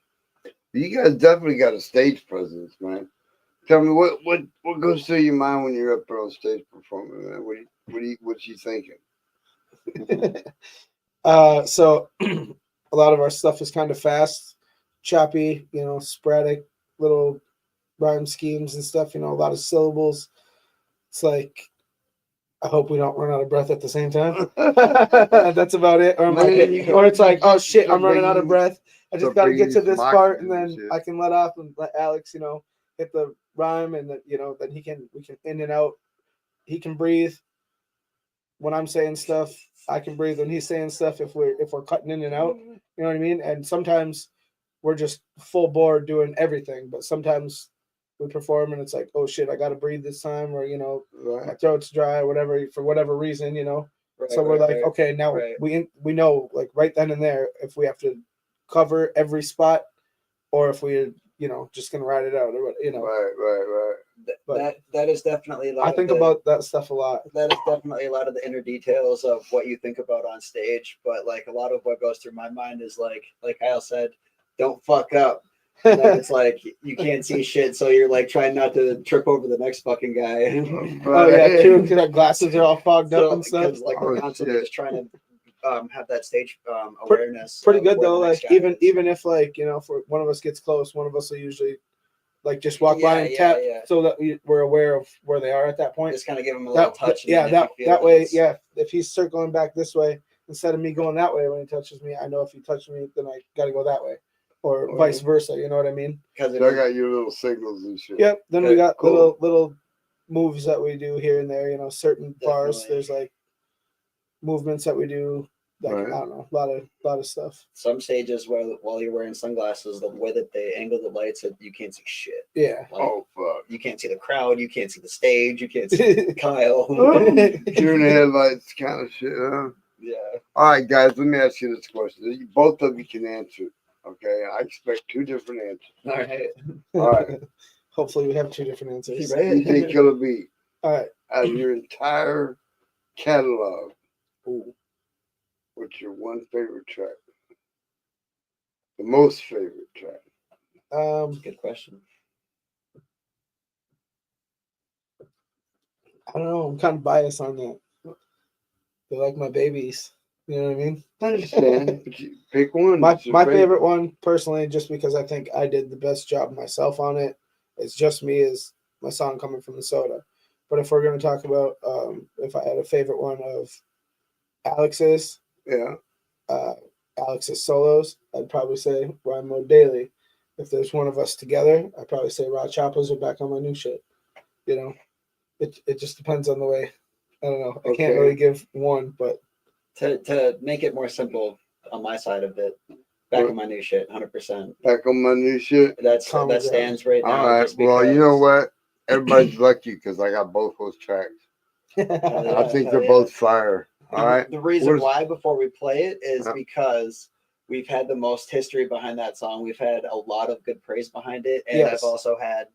You guys definitely got a stage presence, man. Tell me what goes through your mind when you're up there on stage performing, man? What's you thinking? So a lot of our stuff is kind of fast, choppy, you know, sporadic little rhyme schemes and stuff, you know, a lot of syllables. It's like, I hope we don't run out of breath at the same time. That's about it. Or, or it's like, oh shit, I'm running out of breath. I just got to get to this part, and then I can let off and let Alex, you know, hit the rhyme, and then, you know, then we can in and out. He can breathe when I'm saying stuff. I can breathe when he's saying stuff. If we're cutting in and out, you know what I mean. And sometimes we're just full bore doing everything, but sometimes we perform and it's like, oh shit, I got to breathe this time, or you know, my throat's dry, or whatever, for whatever reason, you know. So we're like, okay, now we know like right then and there if we have to cover every spot, or if we're, you know, just gonna ride it out, or you know. Right. But that is definitely a lot I think about that stuff a lot. That is definitely a lot of the inner details of what you think about on stage. But like a lot of what goes through my mind is like Kyle said, don't fuck up. And then it's like you can't see shit, so you're like trying not to trip over the next fucking guy. Oh yeah, true. Because our glasses are all fogged up and stuff. Like we're constantly just trying to have that stage awareness. Pretty good though. Like even if like, you know, if one of us gets close, one of us will usually like just walk by and tap so that we're aware of where they are at that point. Just kind of give them a little touch. That way, yeah. If he's circling back this way instead of me going that way when he touches me, I know if he touched me, then I got to go that way, or vice versa. You know what I mean? Because I got your little signals and shit. Yep. Then we got little moves that we do here and there. You know, certain bars. There's like movements that we do. Like, I don't know, a lot of stuff. Some stages while you're wearing sunglasses, the way that they angle the lights, you can't see shit. Yeah. Like, oh fuck. You can't see the crowd. You can't see the stage. You can't see Kyle. Deer in the headlights kind of shit, huh? Yeah. All right, guys. Let me ask you this question. Both of you can answer. Okay. I expect two different answers. All right. Hopefully, we have two different answers. You think Killa Beat? All right. Out of your entire catalog. Ooh. What's your one favorite track? The most favorite track? Good question. I don't know. I'm kind of biased on that. They're like my babies. You know what I mean? I understand. Pick one. My favorite one, personally, just because I think I did the best job myself on it. It's Just Me is my song Coming from the Soda. But if we're going to talk about if I had a favorite one of Alex's, Alex's solos, I'd probably say Rhyme Mode Daily. If there's one of us together, I'd probably say Raw Choppers are back on my new shit. You know, it just depends on the way. I don't know. I can't really give one, but to make it more simple on my side of it, back on my new shit, 100%. Back on my new shit. That stands right now. All right. Well, you know what? Everybody's lucky because I got both those tracks. I think they're both fire. All right. The reason why before we play it is because we've had the most history behind that song. We've had a lot of good praise behind it. And I've also had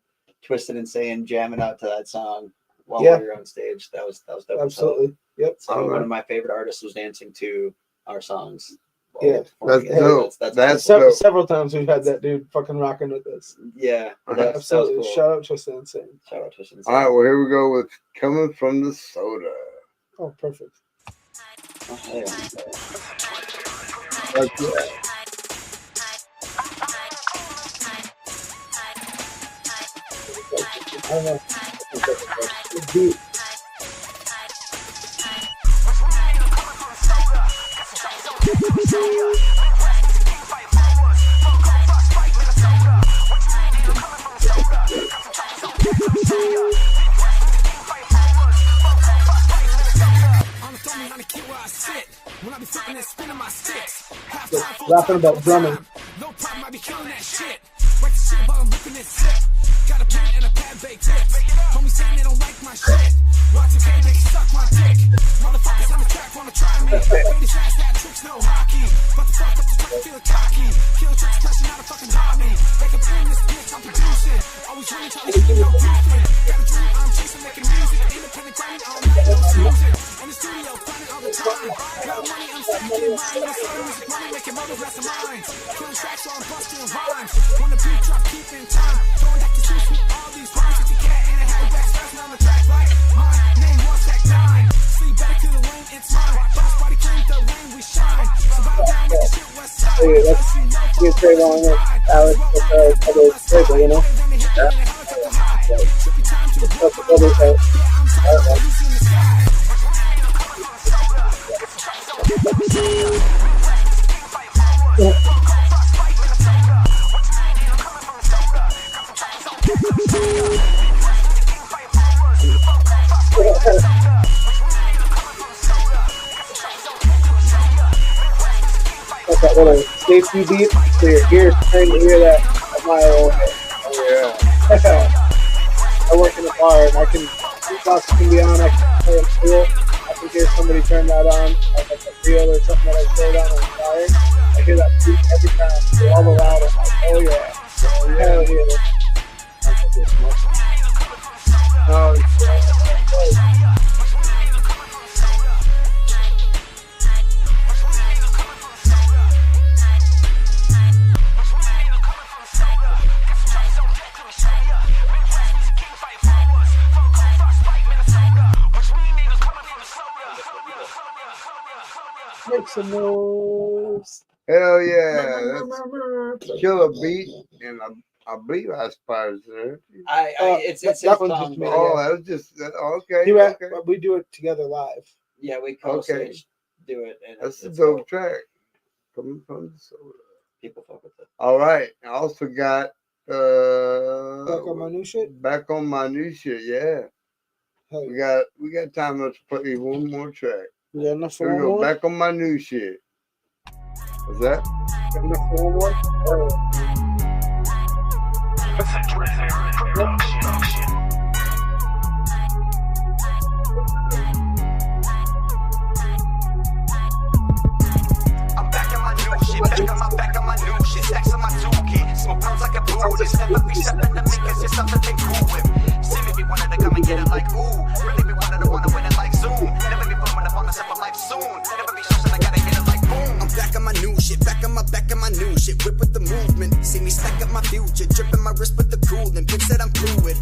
Twisted Insane jamming out to that song while we were on stage. That was dope. Absolutely. Yep. So one of my favorite artists was dancing to our songs. That's dope. That's dope. Several times we've had that dude fucking rocking with us. Yeah. Absolutely. Cool. Shout out Twisted Insane. Shout out Twisted Insane. All right. Well, here we go with Coming from the Soda. Oh, perfect. That's it. don't know. Deep. Rapping about drumming. No problem, I be killing that shit. Write the shit while I'm looking at zip. Got a pen and a pad baked tips. Homie saying they don't like my shit. Watching K make suck my dick. Motherfuckers on the track wanna try me. Ladies fast, hat tricks, no hockey. But the fuck up the fucking feel cocky. Kill tricks, pressure, not a fucking hobby. Make a in this bitch, I'm producing. Always running, trying to keep no different. Got a dream, I'm chasing, making music. Independent grinding, all night, no snoozing. In the studio, finding all the time. Got money, I'm stacking in mine. I'm starting music money, making mothers rest of mine. Killing tracks while I'm busting rhymes. When the beat drop, keep in time. Throwing back the streets with all these rhymes. It's a cat and a hat, wax, passing on the track like my name was Tech 9. Sleep better to the lane, it's mine. Boss body claim the lane, we shine. So bow down with the shit west side. Hey, let's get straight on it. Alex, with other table, you know? Yeah. That's the other thing. That's that little safety beat, so your ears trained to hear that a mile away. Oh, yeah. I work in a bar and I can, beatbox can be on, I can play it cool. I can hear somebody turn that on, like a reel or something that I showed on fire. I hear that beat every time, so all the louder. I'm like, oh yeah. Hell yeah. Oh, make some moves. Hell yeah. That's Killer beat. And I believe I-SPIRE's there. It's that his one's song, just me. but- Oh, that was just, okay. You Okay. we do it together live. Yeah, we co-stage do it. And That's a it's dope dope. track. Coming from the soda. People fuck with it. All right. I also got Back on my new shit. Back on my new shit, yeah. Hey, We got time enough to play one more track. we got enough for Here we one go. more. Back on my new shit. What's that? Got enough for one more. I'm back on my new shit, back on my new shit, stacks on my toolkit, smoke pounds like a Buddhist, never be stepping to me cause you're something they cool with. See me be wanted to come and get it like ooh, really be wanted to wanna win it like Zoom, never be blowing up on the step of life soon, never be stressing I gotta hit it like boom. I'm back on my new shit, back on my new shit, whip with the movement. See me stack up my future, dripping my wrist with the cooling, pics that I'm fluid.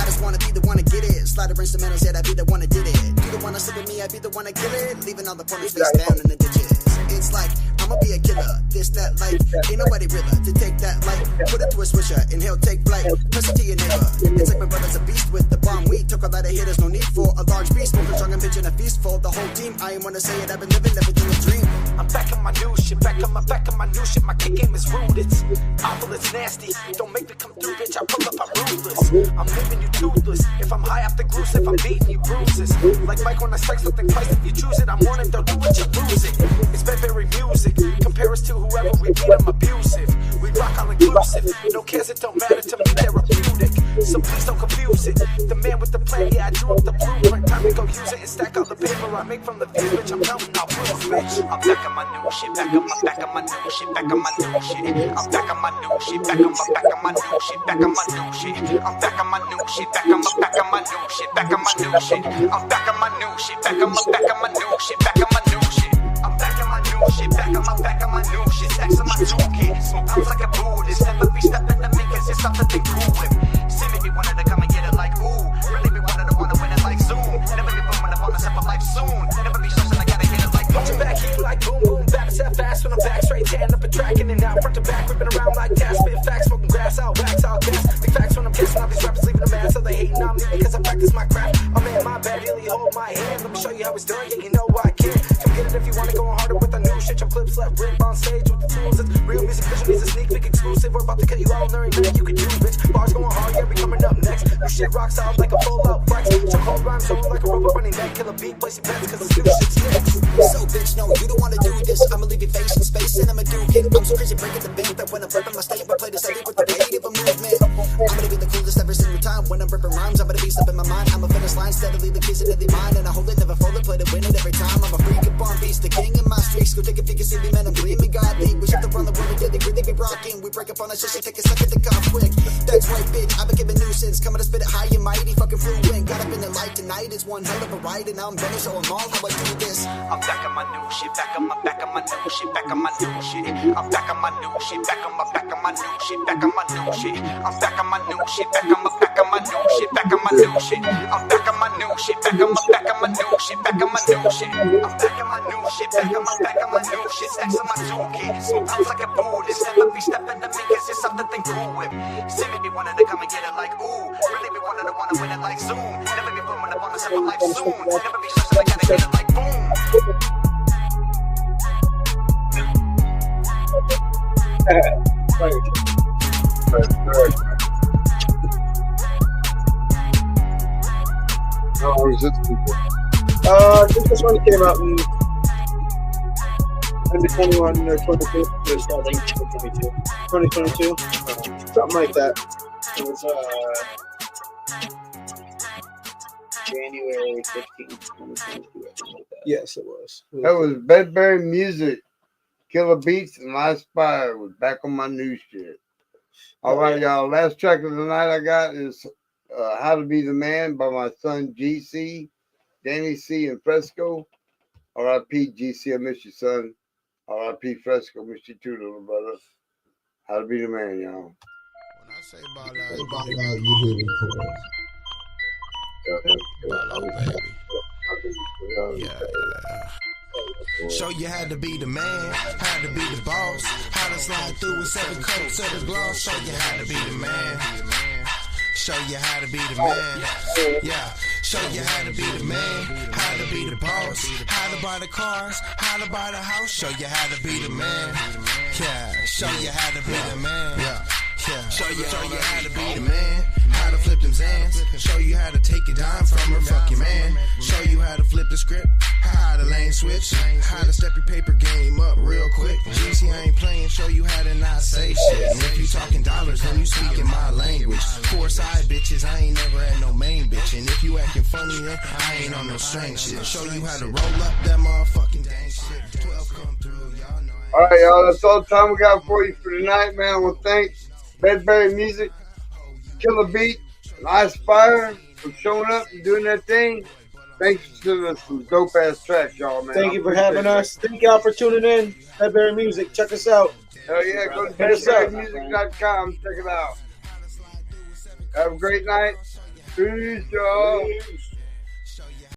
I just wanna be the one to get it, slide the instrumentals, yeah, I be the one to did it. You the one to sit with me, I be the one to kill it, leaving all the opponents face down in the ditches. It's like, I'ma be a killer, this, that, life, ain't nobody realer to take that light, put it through a swisher, and he'll take flight, press it to your neighbor. It's like my brother's a beast with the bomb weed, took a lot of hitters, no need for a large beast, smoking strong and pitching a feast for the whole team. I ain't wanna say it, I've been living everything a dream. I'm back on my new shit, back on my new shit. My kick game is rude, it's awful, it's nasty. Don't make me come through, bitch. I pull up, I'm ruthless. I'm leaving you toothless. If I'm high off the goose, if I'm beating you bruises. Like Mike when I strike something twice, if you choose it, I'm warning, don't do it, you lose it. It's very music. Compare us to whoever we beat, I'm abusive. We rock all inclusive. No cares, it don't matter to me, therapeutic. So please don't confuse it. The man with the plan, yeah, I drew up the blueprint. Time to go use it and stack all the paper I make from the views, bitch. I'm counting out proof, bitch. I'm back on my new shit, back on my new shit, back on my new shit. I'm back on my new shit, back on my new shit, back on my new shit. I'm back on my new shit, back on my new shit, back on my new shit. I'm back on my new shit, back on my new shit, back on my new shit. I'm back on my new shit, back on my new shit, stacks on my toolkit, smoke pounds like a Buddhist, never be stepping to me cause it's something they cool with. See me be wanted to come and get it like ooh, really be wanted to wanna win it like Zoom, never be blowing up on the step of life soon, never be stressing I gotta hit it like Punch it back here like boom boom, back step fast when I'm back straight, tearing up and tracking it out front to back, whipping around like gas, spit facts, smoking grass, out wax, out gas, big facts when I'm gas, Listen, all these rappers leaving the man, so they hating on me because I practice my craft. Oh man, my bad, really hold my hand. Let me show you how it's done, yeah, you know I can. Come get it if you wanna go harder with the new shit. Your clips left rip on stage with the tools. It's real music vision, needs a sneak peek exclusive. We're about to cut you all, there ain't nothing you can do, bitch. Bars going hard, yeah, we coming up next. Your shit rocks out like a full out flex. So cold rhymes on like a rubber running neck. Kill a beat, place your bets, cause this new shit's next. So bitch, no, you don't wanna do this. I'ma leave your face in space and I'ma do it. I'm so crazy breaking the bank that when I'm ripping my statement, play this edit with the weight of a movement. I'm gonna be the coolest every single time. When I'm ripping rhymes, I'm gonna be stuck in my mind. I'm a finish line, steadily the keys into the mind. And I hold it, never fold it, play to win it every time. I'm a freak upon beast, the king in my streaks. Go take a peek and see me, man, I'm gleaming godly. We shift around the world, yeah, they really be rocking. We break up on a shit, take a second to come quick. That's right, bitch, I've been giving nuisance. Coming to spit it high and mighty, fucking fluent. Got up in the light tonight, it's one hell of a ride. And now I'm gonna show them all how I do this. I'm back on my new shit, back on my new shit, back on my new shit. I'm back on my new shit, back on my new shit, back on my new shit. I'm back on my new shit, back on my new shit, back on my new shit. I'm back on my new shit, back on my new shit, back on my new shit. I'm back on my new shit, back on my new shit, stacks on my toolkit. Smoke out like a Buddhist, never be stepping to me, cause it's something cool with. See me be wanting to come and get it like ooh, really be wanting to win it like Zoom. Never be blowing up on the simple like soon. Never be stressing, I gotta get it like boom. How long is this? I think this one came out in 2021 or 22. 2022. Something like that. It was January 15th, 2022. Yes, it was. That was Bedbury Music. Killer Beats and I-SPIRE was back on my new shit. All right, y'all. Last track of the night I got is How to Be the Man by my son GC, Danny C, and Fresco. R.I.P. GC, I miss you, son. R.I.P. Fresco, miss you too, little brother. How to Be the Man, y'all. When I say ball out, you hear the chorus. Ball out, baby. Yeah. Show you how to be the man, how to be the boss, how to slide through with 7 coats of the gloss. Show you how to be the man. Show you how to be the man. Yeah. Show you how to be the man, how to be the boss, how to buy the cars, how to buy the house. Show you how to be the man. Yeah. Show you how to be the man. Yeah. Show you how to be the man, how to flip them Zans. Show you how to take a dime from her fucking man. Show you how to flip the script, how to lane switch, how to step your paper game up real quick. GC, I ain't playing, show you how to not say shit. And if you talking dollars, then you speaking my language. 4 side bitches, I ain't never had no main bitch. And if you acting funny, then I ain't on no strange shit. Show you how to roll up that motherfucking dang shit. 12 come through, y'all know. All right, y'all. That's all the time we got for you for tonight, man. I want to thank Bedbury Music, Killer Beat, and I-SPIRE for showing up and doing that thing. Thanks for sending us some dope ass tracks, y'all, man. Thank you for having us. Thank y'all for tuning in. Bedbury Music, check us out. Hell yeah, go to bedburymusic.com. Check it out. Have a great night. Peace, y'all.